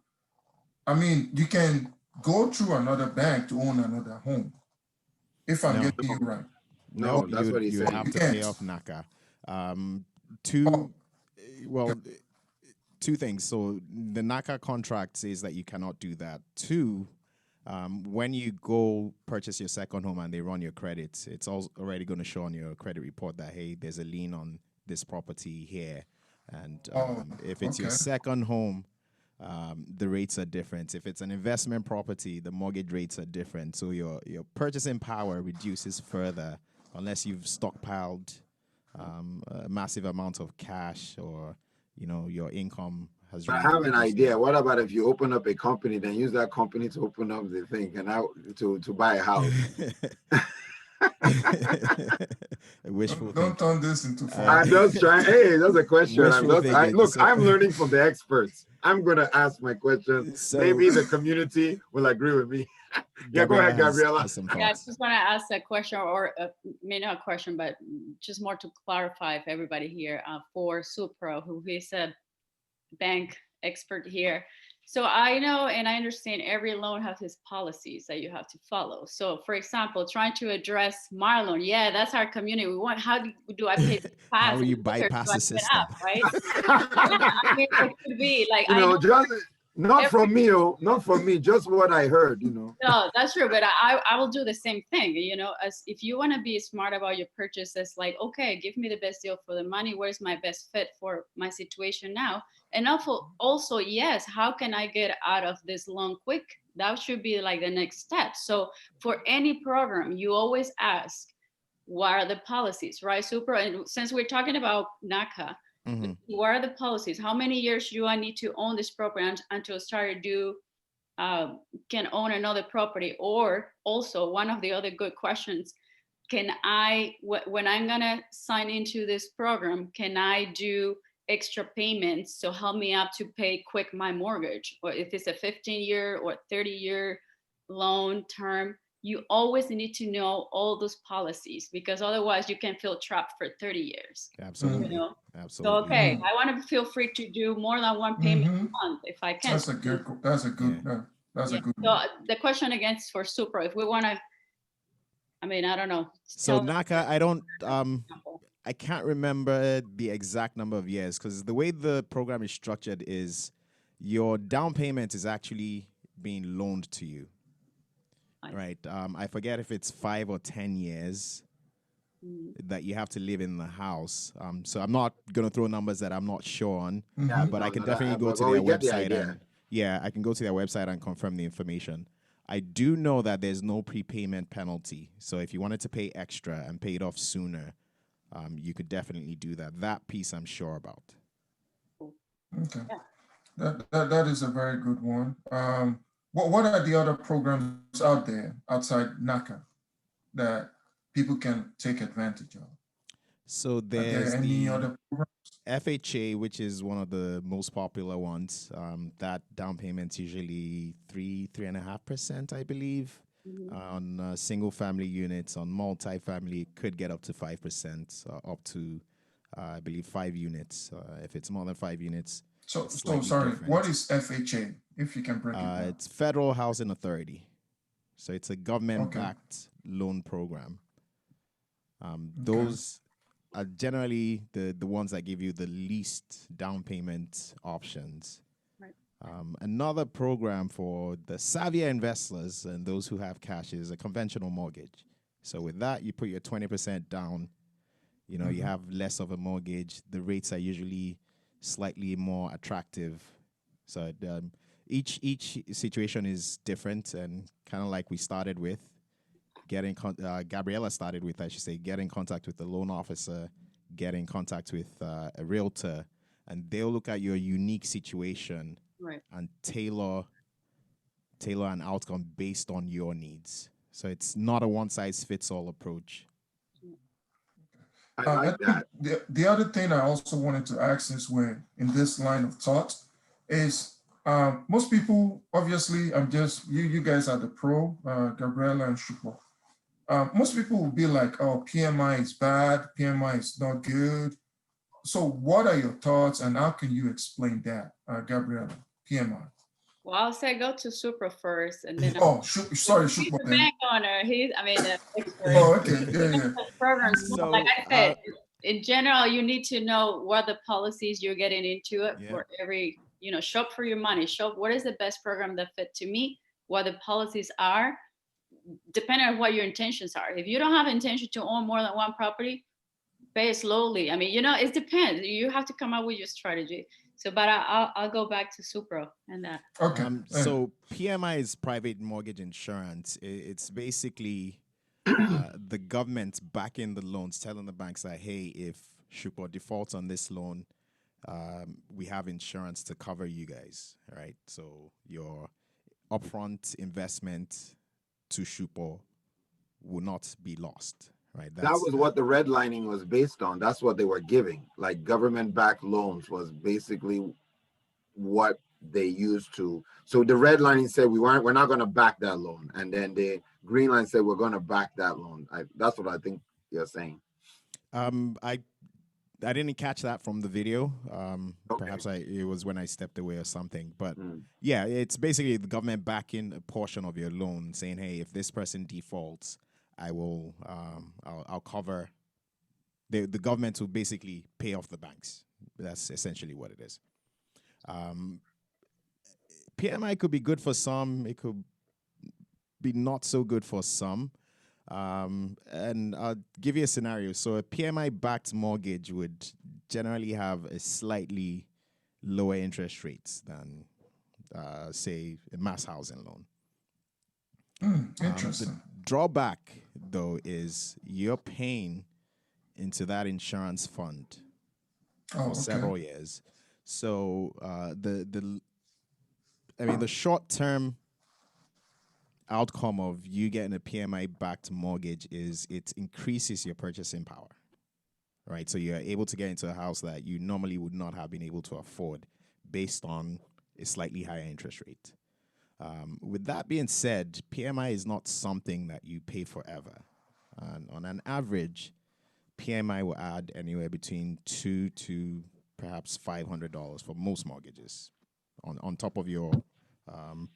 you can go through another bank to own another home. If I'm getting you right. No, that's what he's saying. You have to pay off NACA. Two things. So the NACA contract says that you cannot do that. Two, when you go purchase your second home and they run your credit, it's already going to show on your credit report that, hey, there's a lien on this property here. And if it's your second home, the rates are different. If it's an investment property, the mortgage rates are different. So your purchasing power reduces further unless you've stockpiled a massive amount of cash or, your income has. I have an idea. What about if you open up a company, then use that company to open up the thing and to buy a house? Wishful don't turn this into fun. I'm just trying. Hey, that's a question. I'm learning from the experts. I'm going to ask my question. Maybe the community will agree with me. Yeah, go ahead, Gabriela. I just want to ask a question, or maybe not a question, but just more to clarify for everybody here for Supo, who is a bank expert here. So I know and I understand every loan has its policies that you have to follow. So for example, trying to address Marlon, that's our community. We want, how do I pay the pass? How do you bypass the system? Right? It could be like, not from me, just what I heard, No, that's true, but I will do the same thing, as if you want to be smart about your purchases, like, okay, give me the best deal for the money, where's my best fit for my situation now? And also, yes, how can I get out of this loan quick? That should be like the next step. So for any program, you always ask, what are the policies, right? Super. And since we're talking about NACA, what are the policies? How many years do I need to own this property until start to can own another property? Or also one of the other good questions, can I, when I'm gonna sign into this program, can I do extra payments to help me out to pay quick my mortgage? Or if it's a 15-year or 30-year loan term, you always need to know all those policies, because otherwise you can feel trapped for 30 years. Absolutely. You know? Absolutely. So, okay, I want to feel free to do more than one payment a month if I can. That's a good So the question again is for Super. If we want to, I mean, I don't know. So NACA, I can't remember the exact number of years, because the way the program is structured is your down payment is actually being loaned to you. Right. I forget if it's 5 or 10 years that you have to live in the house. So I'm not going to throw numbers that I'm not sure on, but I can definitely go to their website. I can go to their website and confirm the information. I do know that there's no prepayment penalty. So if you wanted to pay extra and pay it off sooner, you could definitely do that. That piece I'm sure about. Okay. That is a very good one. What are the other programs out there outside NACA that people can take advantage of? So there's any other programs? FHA, which is one of the most popular ones. That down payment's usually 3.5%, I believe. On single family units. On multi-family, it could get up to 5%, up to I believe 5 units. If it's more than 5 units. So sorry, what is FHA, if you can break it down? It's Federal Housing Authority. So it's a government-backed loan program. Those are generally the ones that give you the least down payment options. Right. Another program for the savvier investors and those who have cash is a conventional mortgage. So with that, you put your 20% down. You know, you have less of a mortgage. The rates are usually slightly more attractive. So each situation is different, and kind of like we started with, Gabriela started with, I should say, get in contact with the loan officer, get in contact with a realtor, and they'll look at your unique situation and tailor an outcome based on your needs. So it's not a one-size-fits-all approach. I like that. The other thing I also wanted to ask, since we're in this line of thought, is most people, obviously, you guys are the pro, Gabriela and Supo. Most people will be like, oh, PMI is bad, PMI is not good. So what are your thoughts, and how can you explain that, Gabriela, PMI? Well, I'll say go to Supo first, and then sorry, he's Supo. the bank owner. Okay, Programs. So, like I said, in general, you need to know what the policies you're getting into it for every, shop for your money. Shop what is the best program that fit to me, what the policies are, depending on what your intentions are. If you don't have intention to own more than one property, pay slowly. I mean, it depends. You have to come up with your strategy. So, but I'll go back to Supro and that. Okay. So PMI is private mortgage insurance. It's basically the government backing the loans, telling the banks that, hey, if Supro defaults on this loan, we have insurance to cover you guys, right? So your upfront investment to Supro will not be lost. Right. That was what the redlining was based on. That's what they were giving. Like government-backed loans was basically what they used to. So the redlining said we're not going to back that loan, and then the green line said we're going to back that loan. That's what I think you're saying. I didn't catch that from the video. Perhaps it was when I stepped away or something. But yeah, it's basically the government backing a portion of your loan, saying, hey, if this person defaults, I will, I'll cover. The government will basically pay off the banks. That's essentially what it is. PMI could be good for some. It could be not so good for some. And I'll give you a scenario. So a PMI-backed mortgage would generally have a slightly lower interest rates than, say, a mass housing loan. Interesting. The drawback though, is you're paying into that insurance fund for several years. So the short term outcome of you getting a PMI backed mortgage is it increases your purchasing power, right? So you're able to get into a house that you normally would not have been able to afford based on a slightly higher interest rate. With that being said, PMI is not something that you pay forever. And on an average, PMI will add anywhere between $200 to perhaps $500 for most mortgages on top of your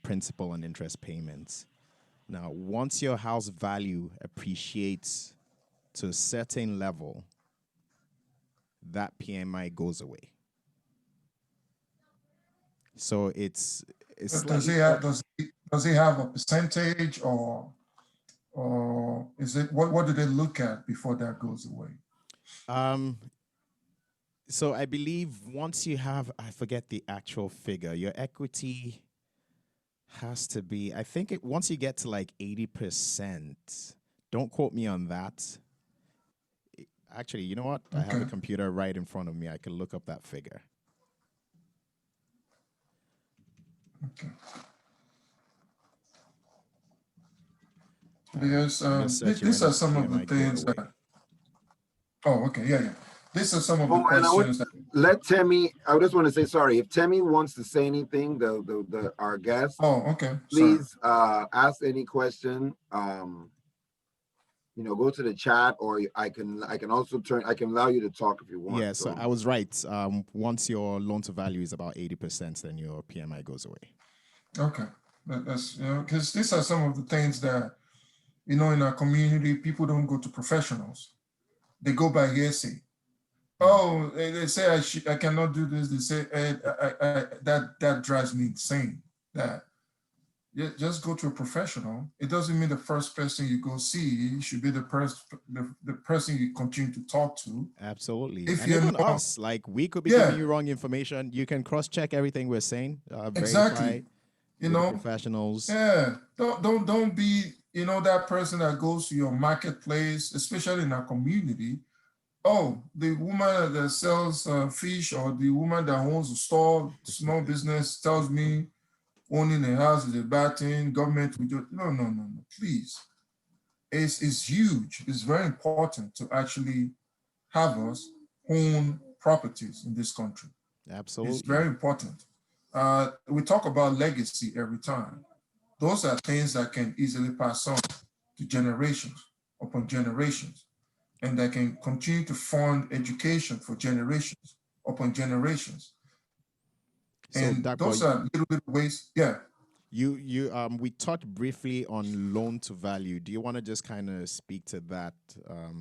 principal and interest payments. Now, once your house value appreciates to a certain level, that PMI goes away. So it's does he have a percentage, or is it what do they look at before that goes away? So I believe once you have, I forget the actual figure, your equity has to be, I think once you get to like 80%, don't quote me on that. Actually, you know what? I have a computer right in front of me. I can look up that figure. Okay. Because these are some of the things that. Oh, okay, yeah. These are some of the questions. Let Temi. I just want to say sorry. If Temi wants to say anything, our guest. Oh, okay. Please ask any question. Go to the chat, or I can also I can allow you to talk if you want. Yeah, so I was right. Once your loan to value is about 80%, then your PMI goes away. Okay, that's because these are some of the things that in our community, people don't go to professionals; they go by hearsay. Oh, they say I cannot do this. They say that drives me insane. That just go to a professional. It doesn't mean the first person you go see should be the person you continue to talk to. Absolutely. And even us, like we could be giving you wrong information. You can cross-check everything we're saying. Exactly. Verify professionals. Yeah. Don't be that person that goes to your marketplace, especially in our community. Oh, the woman that sells fish, or the woman that owns a store, small business, tells me owning a house is a bad thing. Government will do. No. Please, it's huge. It's very important to actually have us own properties in this country. Absolutely, it's very important. We talk about legacy every time. Those are things that can easily pass on to generations upon generations, and that can continue to fund education for generations upon generations. So and those are little ways. Yeah. We talked briefly on loan to value. Do you want to just kind of speak to that? A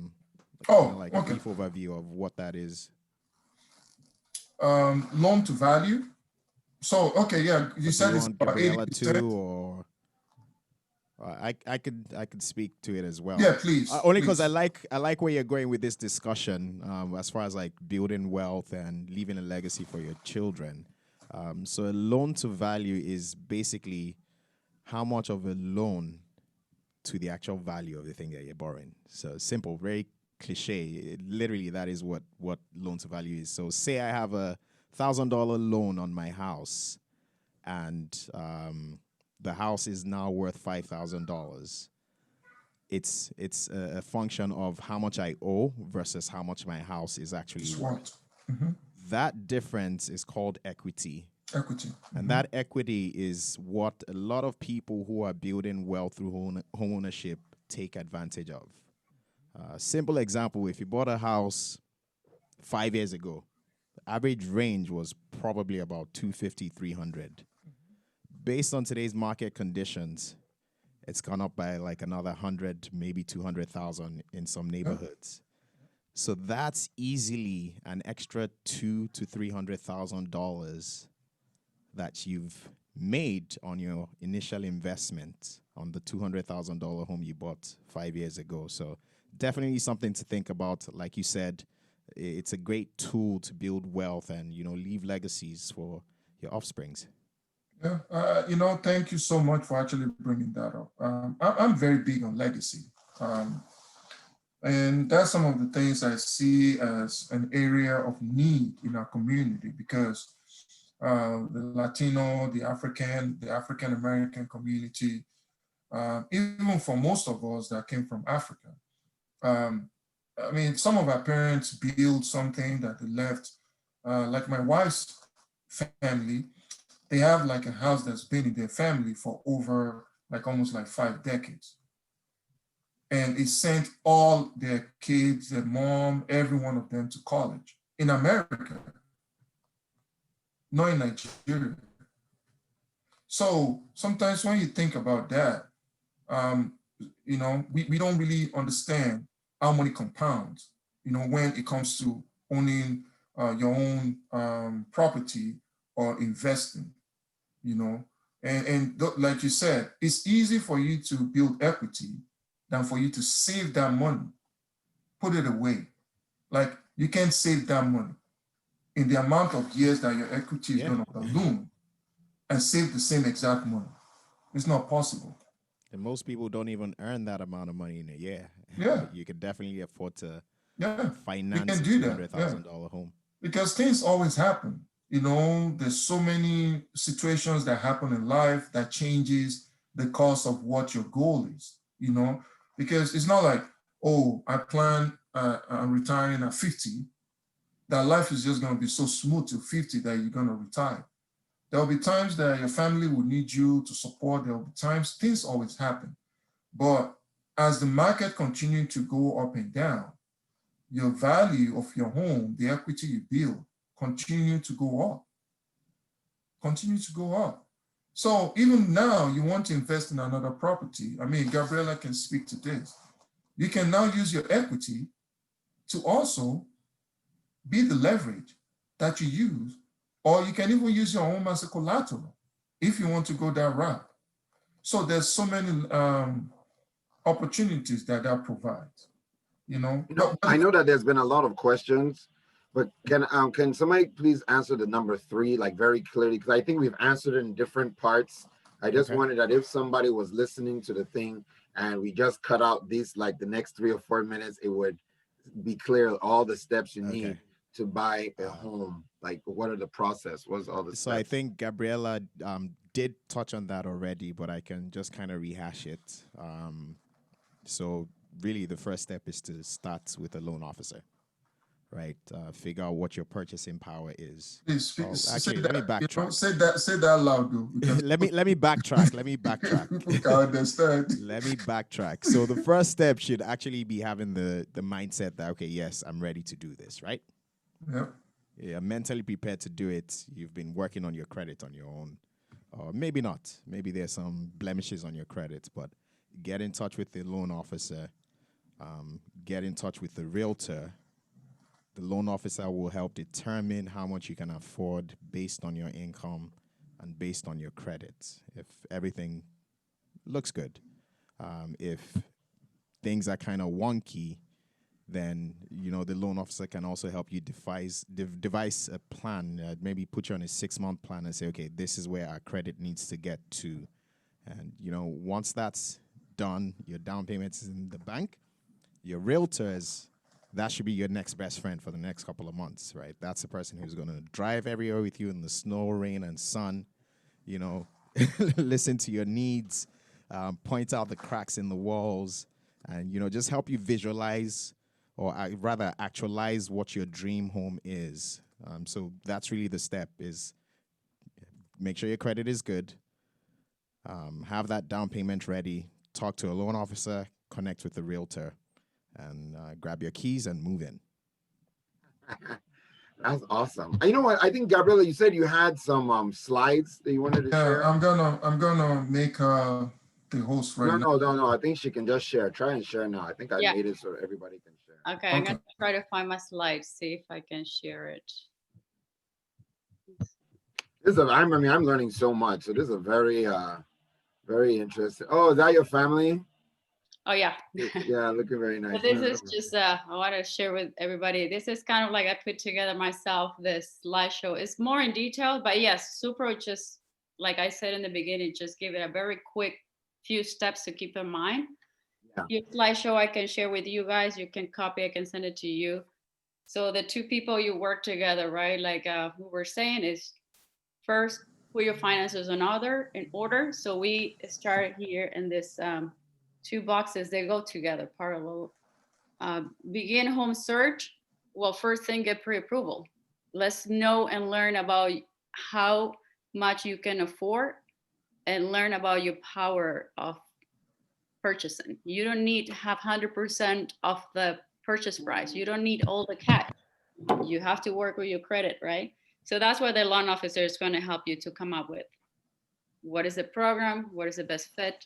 brief overview of what that is. Loan to value. So you said it's about Gabriela too, or I could speak to it as well. Yeah, please. Only because I like where you're going with this discussion, as far as like building wealth and leaving a legacy for your children. So a loan to value is basically how much of a loan to the actual value of the thing that you're borrowing. So simple, very cliche. Literally, that is what loan to value is. So say I have a $1,000 loan on my house, and the house is now worth $5,000. It's a function of how much I owe versus how much my house is actually worth. Mm-hmm. That difference is called equity. And that equity is what a lot of people who are building wealth through homeownership take advantage of. Simple example, if you bought a house 5 years ago, the average range was probably about $250,000, $300,000. Based on today's market conditions, it's gone up by like another 100, maybe 200,000 in some neighborhoods. So that's easily an extra $200,000 to $300,000 that you've made on your initial investment on the $200,000 home you bought 5 years ago. So definitely something to think about. Like you said, it's a great tool to build wealth and leave legacies for your offsprings. Yeah, thank you so much for actually bringing that up. I'm very big on legacy. And that's some of the things I see as an area of need in our community, because the Latino, the African American community, even for most of us that came from Africa, I mean, some of our parents built something that they left, like my wife's family, they have like a house that's been in their family for over like almost like 5 decades. And it sent all their kids, their mom, every one of them to college in America, not in Nigeria. So sometimes when you think about that, you know, we don't really understand how money compounds, you know, when it comes to owning your own property or investing, you know. And like you said, it's easy for you to build equity than for you to save that money, put it away. Like you can't save that money in the amount of years that your equity is going to balloon and save the same exact money. It's not possible. And most people don't even earn that amount of money in a year. Yeah. You can definitely afford to we finance can a do that. $200,000 home. Because things always happen. You know, there's so many situations that happen in life that changes the course of what your goal is, you know, because it's not like, oh, I plan on retiring at 50, that life is just going to be so smooth till 50 that you're going to retire. There'll be times that your family will need you to support. There'll be times, things always happen. But as the market continues to go up and down, your value of your home, the equity you build, continue to go up. So even now, you want to invest in another property. I mean, Gabriela can speak to this. You can now use your equity to also be the leverage that you use, or you can even use your home as a collateral if you want to go that route. So there's so many opportunities that provides, you know. I know that there's been a lot of questions, but can somebody please answer the number 3 like very clearly? Because I think we've answered it in different parts. I just wanted that if somebody was listening to the thing and we just cut out these like the next 3 or 4 minutes, it would be clear all the steps you need to buy a home. Like what are the process? What's all the steps? So I think Gabriela did touch on that already, but I can just kind of rehash it. So really the first step is to start with a loan officer, right? Figure out what your purchasing power is. Actually, let me backtrack. You know, say that loud, though. let me backtrack. I understand. Let me backtrack. So the first step should actually be having the mindset that, okay, yes, I'm ready to do this, right? Yeah. Yeah, mentally prepared to do it. You've been working on your credit on your own. Or maybe not. Maybe there's some blemishes on your credit, but get in touch with the loan officer. Get in touch with the realtor. The loan officer will help determine how much you can afford based on your income and based on your credit. If everything looks good. If things are kind of wonky, then, you know, the loan officer can also help you devise a plan, maybe put you on a 6-month plan and say, okay, this is where our credit needs to get to. And, you know, once that's done, your down payment is in the bank, your realtors, that should be your next best friend for the next couple of months, right? That's the person who's going to drive everywhere with you in the snow, rain, and sun, you know, listen to your needs, point out the cracks in the walls, and, you know, just help you visualize or rather actualize what your dream home is. So that's really the step, is make sure your credit is good, have that down payment ready, talk to a loan officer, connect with the realtor, and grab your keys and move in. That's awesome. You know what? I think, Gabriela, you said you had some slides that you wanted to share. I'm gonna make the host right now. No. I think she can just share. Try and share now. I think I made it so everybody can share. Okay, I'm gonna try to find my slides, see if I can share it. I'm learning so much. So this is a very, very interesting. Oh, is that your family? Oh yeah. Yeah, looking very nice. So this is just I want to share with everybody. This is kind of like I put together myself this slideshow. It's more in detail, but yes, Supo just, like I said in the beginning, just give it a very quick few steps to keep in mind. your slideshow I can share with you guys. You can copy, I can send it to you. So the two people you work together, right? Like who we're saying is first put your finances in order. So we start here in this two boxes, they go together, parallel. Begin home search. Well, first thing, get pre-approval. Let's know and learn about how much you can afford and learn about your power of purchasing. You don't need to have 100% of the purchase price. You don't need all the cash. You have to work with your credit, right? So that's where the loan officer is going to help you to come up with what is the program, what is the best fit.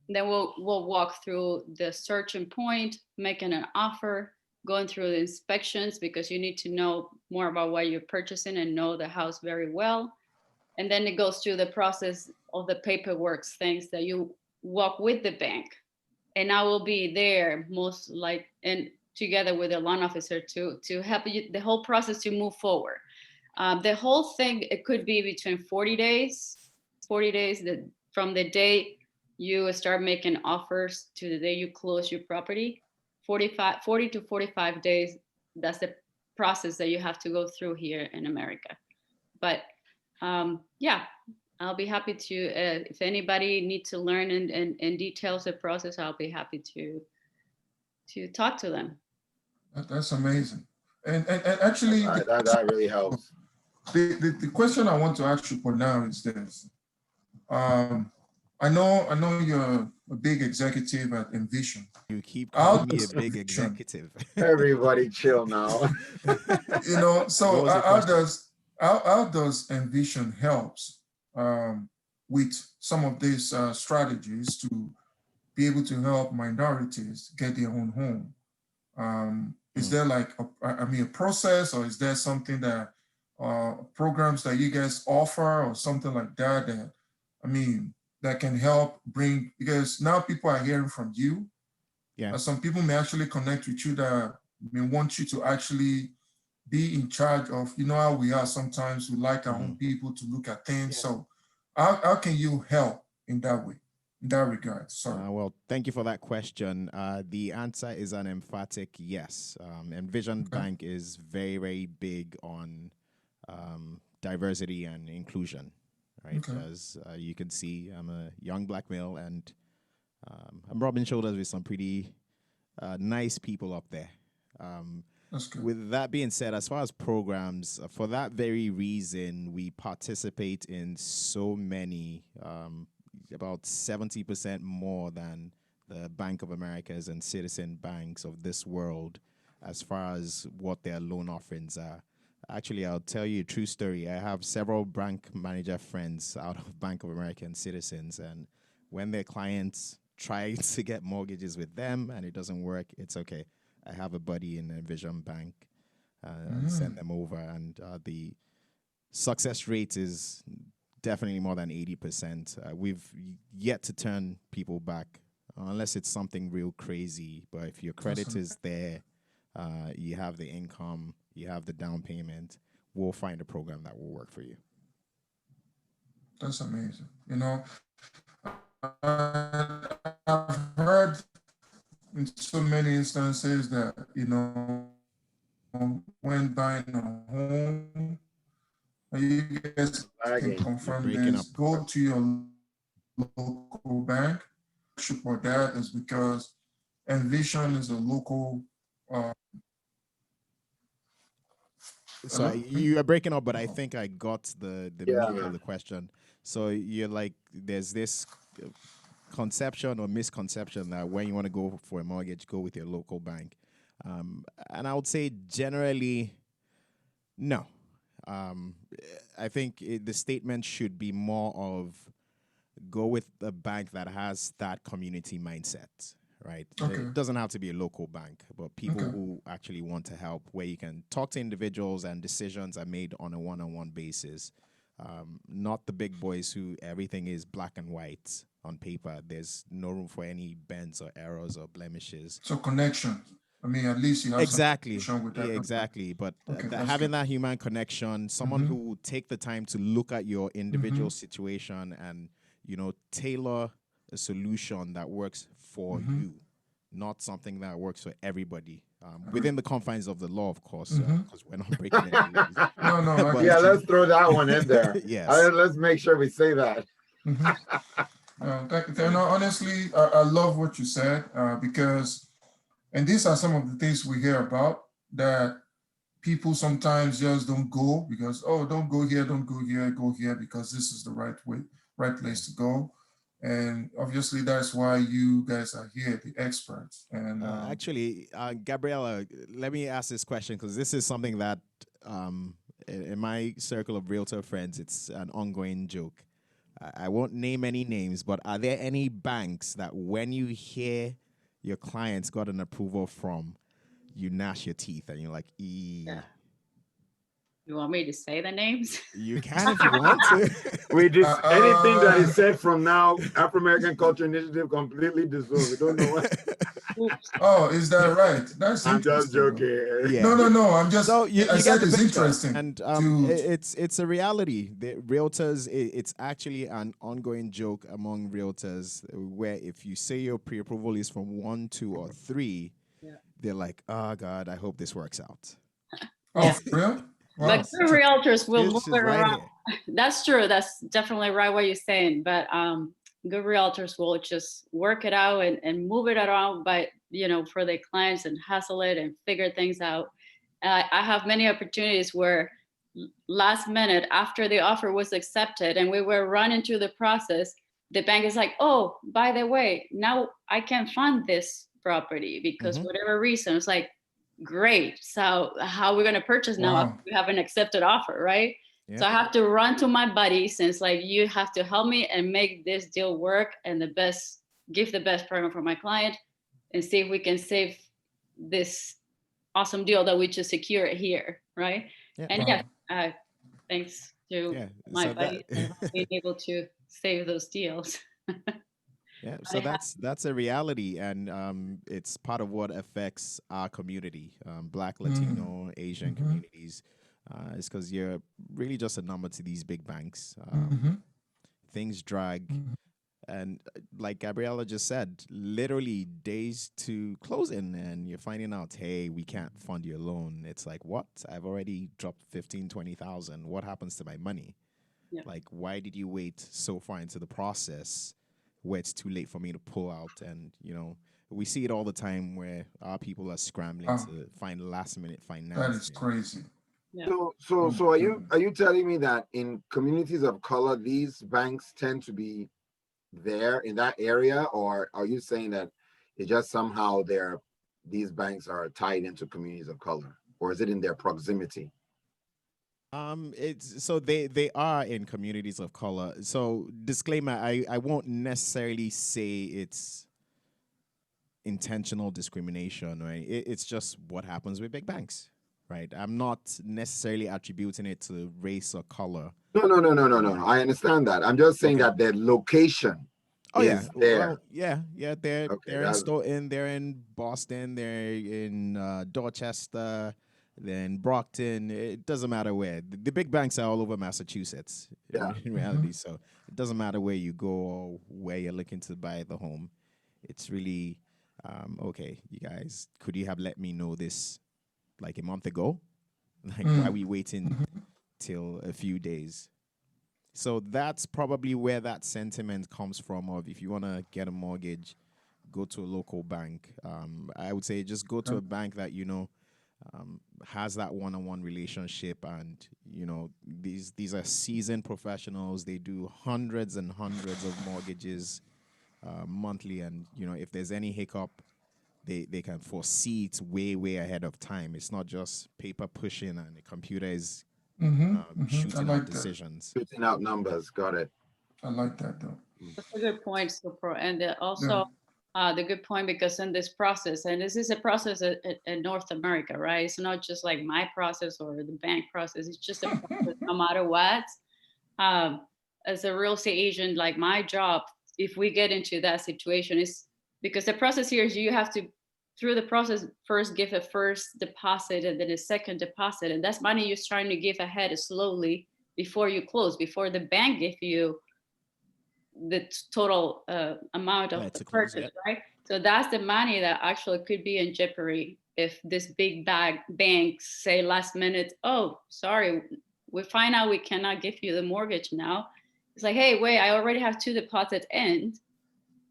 Then we'll walk through the searching point, making an offer, going through the inspections because you need to know more about what you're purchasing and know the house very well. And then it goes through the process of the paperwork, things that you walk with the bank. And I will be there most like and together with the loan officer to help you the whole process to move forward. The whole thing, it could be between 40 days from the day you start making offers to the day you close your property. 40 to 45 days, that's the process that you have to go through here in America. But yeah, I'll be happy to, if anybody needs to learn and details the process, I'll be happy to talk to them. That's amazing. And actually, that really helps. The question I want to ask you for now is this. I know you're a big executive at Envision. You keep calling me a big Envision? executive. Everybody chill now. So how does Envision helps with some of these strategies to be able to help minorities get their own home? Is there like a process, or is there something that programs that you guys offer or something like that that can help bring, because now people are hearing from you. Yeah. Some people may actually connect with you that may want you to actually be in charge of, how we are sometimes, we like our own people to look at things. Yeah. So how can you help in that way, in that regard? Sorry. Well, thank you for that question. The answer is an emphatic yes. Envision Bank is very, very big on diversity and inclusion, right? As you can see, I'm a young black male, and I'm rubbing shoulders with some pretty nice people up there. That's good. With that being said, as far as programs, for that very reason, we participate in so many, about 70% more than the Bank of Americas and Citizen banks of this world as far as what their loan offerings are. Actually, I'll tell you a true story. I have several bank manager friends out of Bank of America and Citizens, and when their clients try to get mortgages with them and it doesn't work, it's okay. I have a buddy in Envision Bank, send them over, and the success rate is definitely more than 80%. We've yet to turn people back, unless it's something real crazy. But if your credit is there, you have the income, you have the down payment, we'll find a program that will work for you. That's amazing. I've heard in so many instances that, when buying a home, you guys can confirm this, go to your local bank. For that is because Envision is a local. So you are breaking up, but I think I got the meaning of the question. So you're like, there's this conception or misconception that when you want to go for a mortgage, go with your local bank. And I would say generally, no. I think the statement should be more of go with a bank that has that community mindset, right? It doesn't have to be a local bank, but people who actually want to help, where you can talk to individuals and decisions are made on a one-on-one basis. Not the big boys who everything is black and white on paper. There's no room for any bends or errors or blemishes. So connection. At least you have some connection with that. Exactly. But having that human connection, someone who will take the time to look at your individual situation and, tailor a solution that works for you, not something that works for everybody. Within the confines of the law, of course, because we're not breaking any rules. No, But- Yeah, let's throw that one in there. Yes. Let's make sure we say that. Honestly, I love what you said because, and these are some of the things we hear about that people sometimes just don't go because, oh, don't go here, go here because this is the right way, right place to go. And obviously that's why you guys are here, the experts. And actually, Gabriela, let me ask this question because this is something that in my circle of realtor friends, it's an ongoing joke. I won't name any names, but are there any banks that when you hear your clients got an approval from, you gnash your teeth and you're like, Yeah. You want me to say the names? You can if you want to. We just anything that is said from now, Afro-American Culture Initiative completely dissolved. We don't know what. Oh, is that right? That's I'm just interesting. joking. Yeah. No. I'm just. So I said it's interesting. And to- it's a reality. The realtors, it's actually an ongoing joke among realtors where if you say your pre-approval is from 1, 2, or 3, they're like, oh God, I hope this works out. Oh, for real? Wow. But good realtors will move This is it right around. here. That's true. That's definitely right what you're saying. But good realtors will just work it out and move it around by, for their clients and hustle it and figure things out. I have many opportunities where last minute after the offer was accepted and we were running through the process, the bank is like, oh, by the way, now I can fund this property because whatever reason, it's like, great. So how are we going to purchase now? Wow. We have an accepted offer, right? Yeah. So I have to run to my buddy since you have to help me and make this deal work and give the best program for my client and see if we can save this awesome deal that we just secured here, right? Yeah. And Wow. thanks to Yeah, my so buddy being able to save those deals. Yeah, so that's a reality, and it's part of what affects our community, Black, Latino, Asian communities, is because you're really just a number to these big banks. Things drag, and like Gabriela just said, literally days to closing, and you're finding out, hey, we can't fund your loan. It's like, what? I've already dropped 15, 20,000. What happens to my money? Yeah. Like, why did you wait so far into the process where it's too late for me to pull out? And, we see it all the time where our people are scrambling to find last minute financing. That is crazy. Yeah. So are you telling me that in communities of color, these banks tend to be there in that area, or are you saying that it just somehow these banks are tied into communities of color, or is it in their proximity? It's so they are in communities of color. So disclaimer, I won't necessarily say it's intentional discrimination, right? It's just what happens with big banks, right? I'm not necessarily attributing it to race or color. No. I understand that. I'm just saying that their location is there. Well, they're in Boston, they're in Dorchester, then Brockton. It doesn't matter where. The big banks are all over Massachusetts in reality. So it doesn't matter where you go or where you're looking to buy the home. It's really, okay, you guys, could you have let me know this like a month ago? Like, why are we waiting till a few days? So that's probably where that sentiment comes from of if you want to get a mortgage, go to a local bank. I would say just go to a bank that, has that one-on-one relationship, and, these are seasoned professionals. They do hundreds and hundreds of mortgages monthly, and, if there's any hiccup, they can foresee it way ahead of time. It's not just paper pushing and the computer is shooting out decisions. Shooting out numbers. Got it. I like that though. That's a good point, Supo. And also the good point, because in this process, and this is a process in North America, right? It's not just like my process or the bank process. It's just a process no matter what. As a real estate agent, like my job, if we get into that situation, is because the process here is you have to, through the process, first give a first deposit and then a second deposit. And that's money you're trying to give ahead slowly before you close, before the bank give you the total amount of the purchase, right? So that's the money that actually could be in jeopardy if this big banks say last minute, oh, sorry, we find out we cannot give you the mortgage now. It's like, hey, wait, I already have 2 deposits in.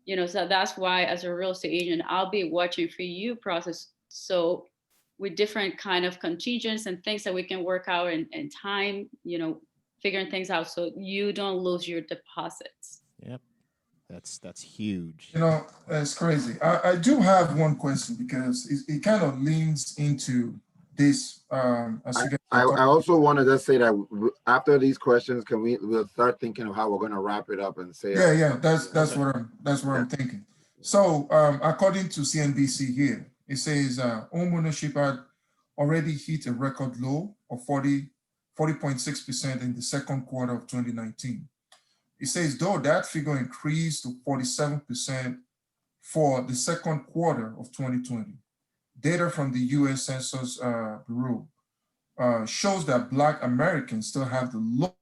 So that's why as a real estate agent, I'll be watching for you process. So with different kind of contingents and things that we can work out in time, figuring things out so you don't lose your deposits. Yep. That's huge. It's crazy. I do have one question because it kind of leans into this. I also wanted to say that after these questions, we'll start thinking of how we're going to wrap it up and say. Yeah. That's what I'm thinking. So according to CNBC here, it says home ownership had already hit a record low of 40.6% in the second quarter of 2019. It says, though that figure increased to 47% for the second quarter of 2020, data from the US Census Bureau shows that Black Americans still have the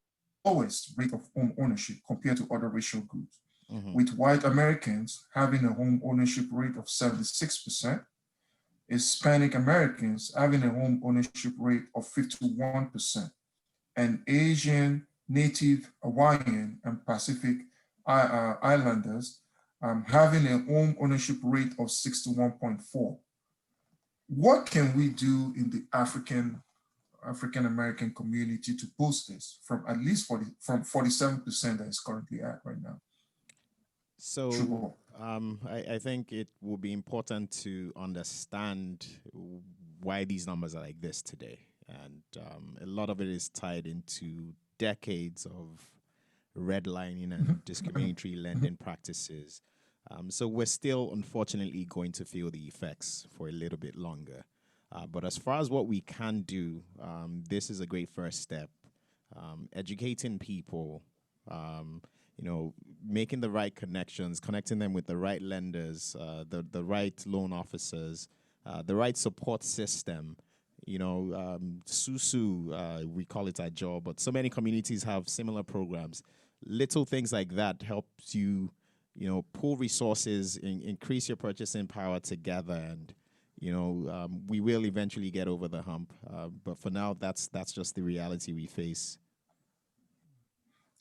lowest rate of home ownership compared to other racial groups, with white Americans having a home ownership rate of 76%, Hispanic Americans having a home ownership rate of 51%, and Asian, Native, Hawaiian, and Pacific Islanders having a home ownership rate of 61.4. What can we do in the African American community to boost this from at least 47% that is currently at right now? So I think it will be important to understand why these numbers are like this today. And a lot of it is tied into decades of redlining and discriminatory lending practices. So we're still, unfortunately, going to feel the effects for a little bit longer. But as far as what we can do, this is a great first step. Educating people, making the right connections, connecting them with the right lenders, the right loan officers, the right support system. Susu, we call it our job, but so many communities have similar programs. Little things like that helps you, pool resources, increase your purchasing power together, and we will eventually get over the hump. But for now, that's just the reality we face.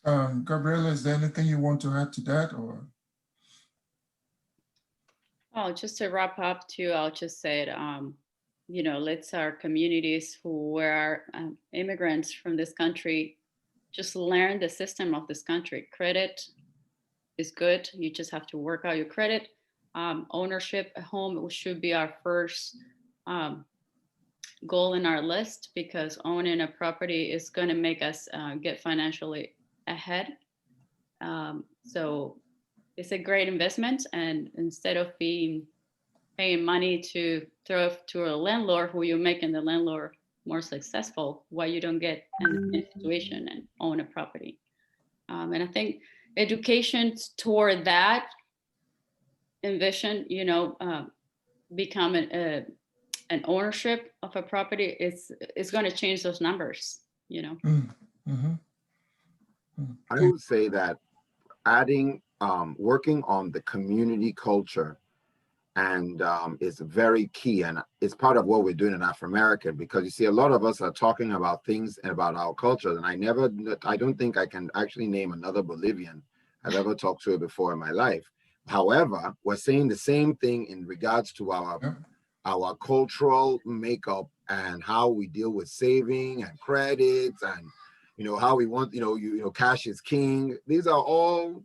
Gabriela, is there anything you want to add to that, or? Oh, just to wrap up too, I'll just say it. Let's our communities who are immigrants from this country just learn the system of this country. Credit is good. You just have to work out your credit. Ownership at home should be our first goal in our list, because owning a property is going to make us get financially ahead. So it's a great investment, and instead of paying money to throw to a landlord who you're making the landlord more successful, why you don't get in a situation and own a property. And I think education toward that Envision, becoming an ownership of a property is going to change those numbers. I would say that adding, working on the community culture and is very key, and it's part of what we're doing in Afro-American, because you see a lot of us are talking about things about our culture, and I don't think I can actually name another Bolivian I've ever talked to before in my life. However, we're saying the same thing in regards to our cultural makeup and how we deal with saving and credits, and how we want, cash is king. These are all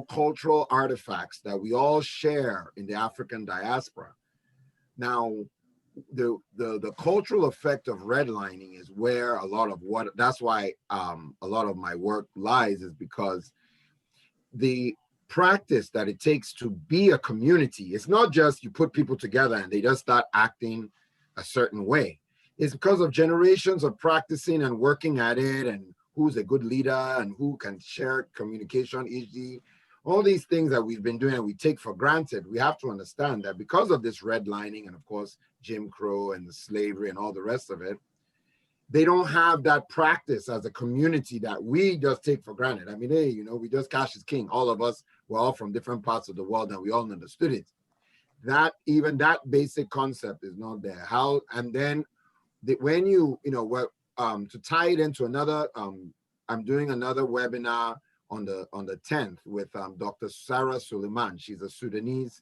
cultural artifacts that we all share in the African diaspora. Now, the cultural effect of redlining is where that's why a lot of my work lies, is because the practice that it takes to be a community, it's not just you put people together and they just start acting a certain way. It's because of generations of practicing and working at it, and who's a good leader and who can share communication easily. All these things that we've been doing and we take for granted, we have to understand that because of this redlining and of course Jim Crow and the slavery and all the rest of it, they don't have that practice as a community that we just take for granted. I mean, hey, we just cash is king. All of us we're all from different parts of the world and we all understood it. That even that basic concept is not there. How, and then when to tie it into another, I'm doing another webinar on the 10th with Dr. Sarah Suleiman. She's a Sudanese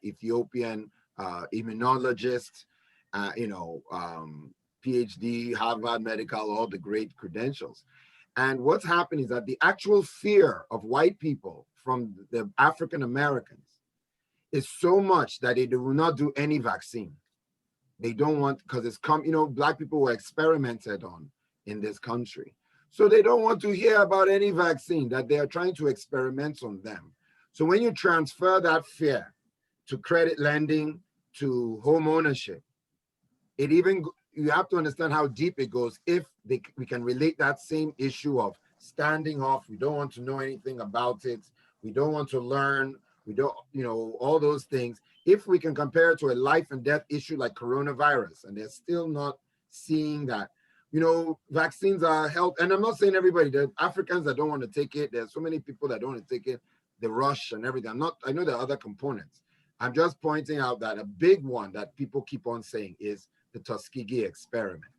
Ethiopian immunologist, PhD, Harvard Medical, all the great credentials. And what's happened is that the actual fear of white people from the African Americans is so much that they will not do any vaccine. They don't want, because it's Black people were experimented on in this country. So they don't want to hear about any vaccine, that they are trying to experiment on them. So when you transfer that fear to credit lending, to home ownership, you have to understand how deep it goes. If we can relate that same issue of standing off, we don't want to know anything about it, we don't want to learn, we don't, all those things. If we can compare it to a life and death issue like coronavirus, and they're still not seeing that, vaccines are health. And I'm not saying everybody, there are Africans that don't want to take it. There's so many people that don't want to take it, the rush and everything. I know there are other components. I'm just pointing out that a big one that people keep on saying is the Tuskegee Experiment.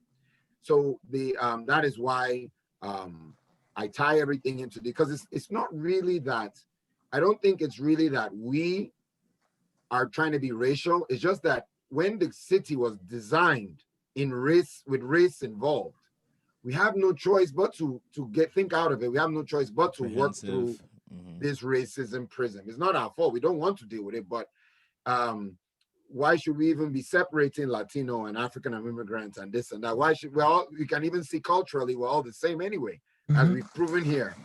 So that is why I tie everything into because it's not really that. I don't think it's really that we are trying to be racial. It's just that when the city was designed with race involved, we have no choice but to think out of it. We have no choice but to work through this racism prism. It's not our fault. We don't want to deal with it, but why should we even be separating Latino and African immigrants and this and that? Why should we can even see culturally, we're all the same anyway, as we've proven here,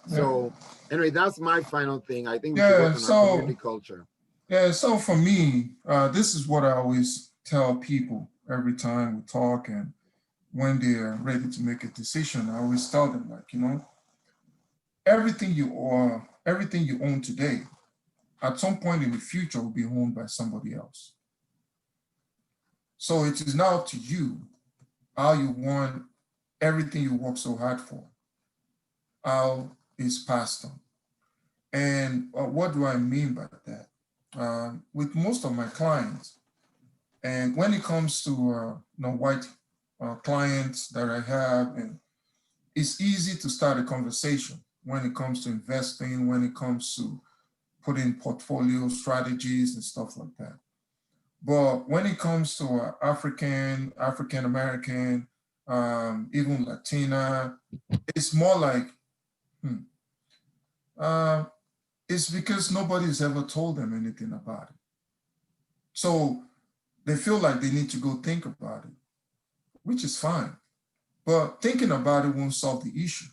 So anyway, that's my final thing. I think we should work on our community culture. Yeah, so for me, this is what I always tell people every time we talk, and when they're ready to make a decision, I always tell them, everything you own today, at some point in the future will be owned by somebody else. So it is now up to you how you want everything you work so hard for, how it's passed on. And what do I mean by that? With most of my clients, and when it comes to white clients that I have, and it's easy to start a conversation when it comes to investing, when it comes to putting portfolio strategies and stuff like that. But when it comes to African American, even Latina, it's more like, it's because nobody's ever told them anything about it. So they feel like they need to go think about it, which is fine. But thinking about it won't solve the issue.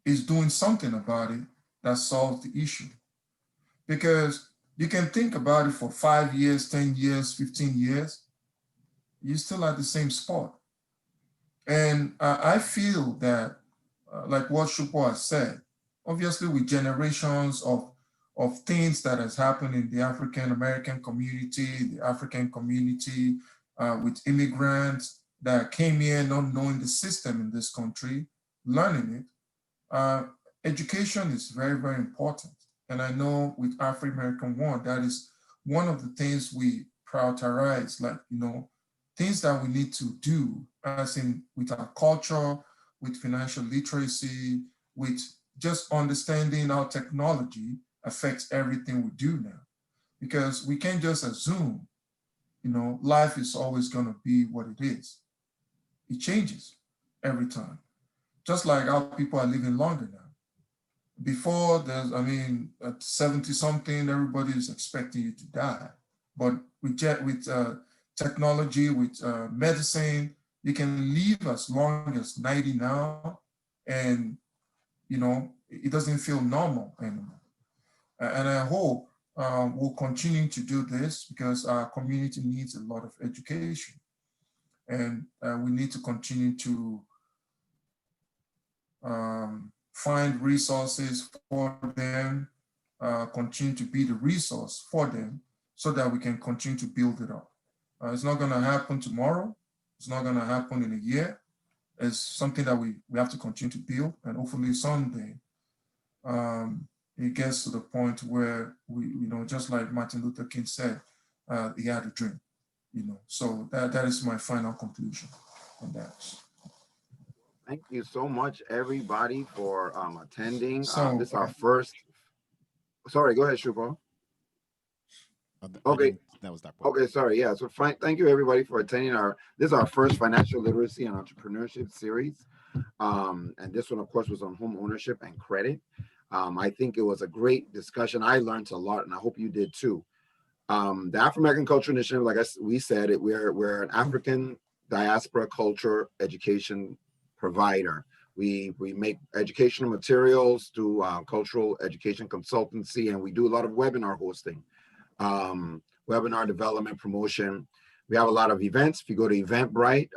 It's doing something about it that solves the issue. Because you can think about it for 5 years, 10 years, 15 years, you're still at the same spot. And I feel that, like what Supo has said, obviously with generations of things that has happened in the African American community, the African community, with immigrants that came here not knowing the system in this country, learning it, education is very, very important. And I know with Afro-American One, that is one of the things we prioritize, things that we need to do, as in with our culture, with financial literacy, with just understanding how technology affects everything we do now. Because we can't just assume, life is always going to be what it is. It changes every time. Just like how people are living longer now. Before, at 70 something, everybody is expecting you to die. But with technology, with medicine, you can live as long as 90 now, and it doesn't feel normal anymore. And I hope we'll continue to do this because our community needs a lot of education, and we need to continue to find resources for them, continue to be the resource for them so that we can continue to build it up. It's not going to happen tomorrow. It's not going to happen in a year. is something that we have to continue to build, and hopefully someday it gets to the point where we, just like Martin Luther King said, he had a dream, So that is my final conclusion on that. Thank you so much, everybody, for attending. So This is our first. Sorry, go ahead, Supo. Okay. That was that. Okay, sorry. Yeah. So fine. Thank you, everybody, for attending this is our first financial literacy and entrepreneurship series. And this one, of course, was on home ownership and credit. I think it was a great discussion. I learned a lot, and I hope you did too. The Afro-American Culture Initiative, like we said, we're an African diaspora culture education provider. We make educational materials through cultural education consultancy, and we do a lot of webinar hosting, webinar development, promotion. We have a lot of events. If you go to Eventbrite,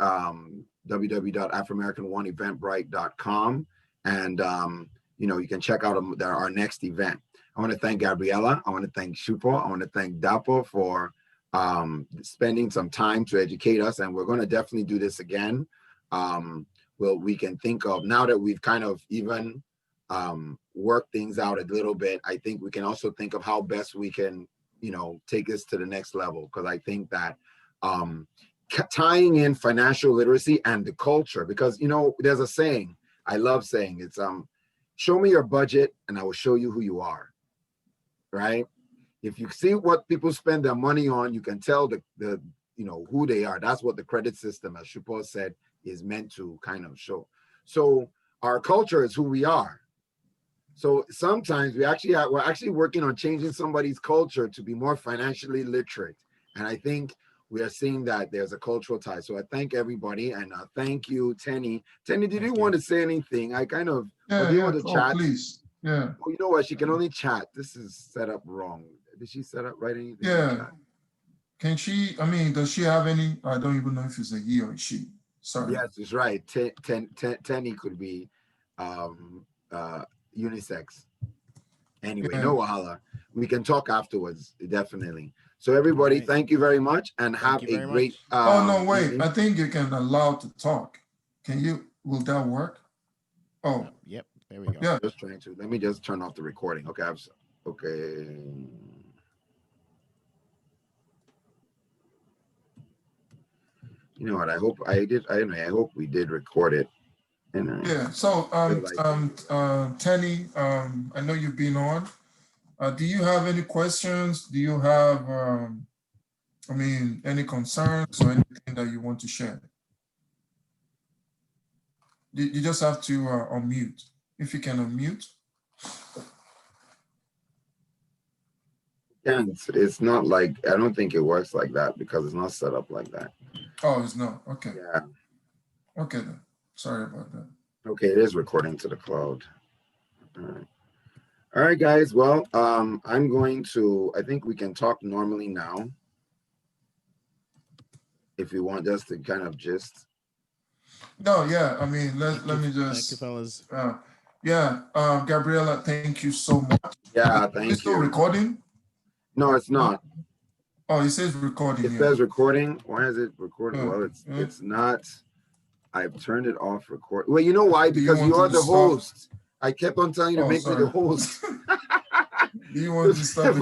www.afroamerican1eventbrite.com, and you can check out our next event. I want to thank Gabriela. I want to thank Supo. I want to thank Dapo for spending some time to educate us, and we're going to definitely do this again. We can think of, now that we've kind of even worked things out a little bit, I think we can also think of how best we can, take this to the next level. Because I think that tying in financial literacy and the culture, because, there's a saying, I love saying, it's show me your budget and I will show you who you are, right? If you see what people spend their money on, you can tell the who they are. That's what the credit system, as Supo said, is meant to kind of show. So our culture is who we are. So sometimes we're actually working on changing somebody's culture to be more financially literate. And I think we are seeing that there's a cultural tie. So I thank everybody, and thank you, Tenny. Tenny, did you want to say anything? I kind of, do you want to chat? Please. Yeah. Oh, you know what? She can only chat. This is set up wrong. Did she set up right anything? Yeah. Can she, does she have any? I don't even know if it's a he or a she. Sorry. Yes, it's right. Tenny could be unisex. Anyway, no wahala. We can talk afterwards, definitely. So everybody, thank you very much, and have a great oh no, wait. Evening. I think you can allow to talk. Will that work? Oh. Yep, there we go. Yeah. Just trying to, let me just turn off the recording. Okay, okay. You know what? I hope we did record it. Yeah. So, Tenny, I know you've been on. Do you have any questions? Do you have, any concerns or anything that you want to share? You just have to unmute. If you can unmute. Yeah, it's not like, I don't think it works like that because it's not set up like that. Oh, it's not. Okay. Yeah. Okay then. Sorry about that. Okay, it is recording to the cloud. All right, guys. Well, I'm going to, I think we can talk normally now. If you want us to kind of just. No, yeah. Let me just. Thank you, fellas. Gabriela, thank you so much. Yeah, thank you. Is it still recording? No, it's not. Oh, it says recording. It says recording. Why is it recording? Well, it's not. I've turned it off. Record. Well, you know why? Because you are the host. I kept on telling you to make me the host. Do you want to stop?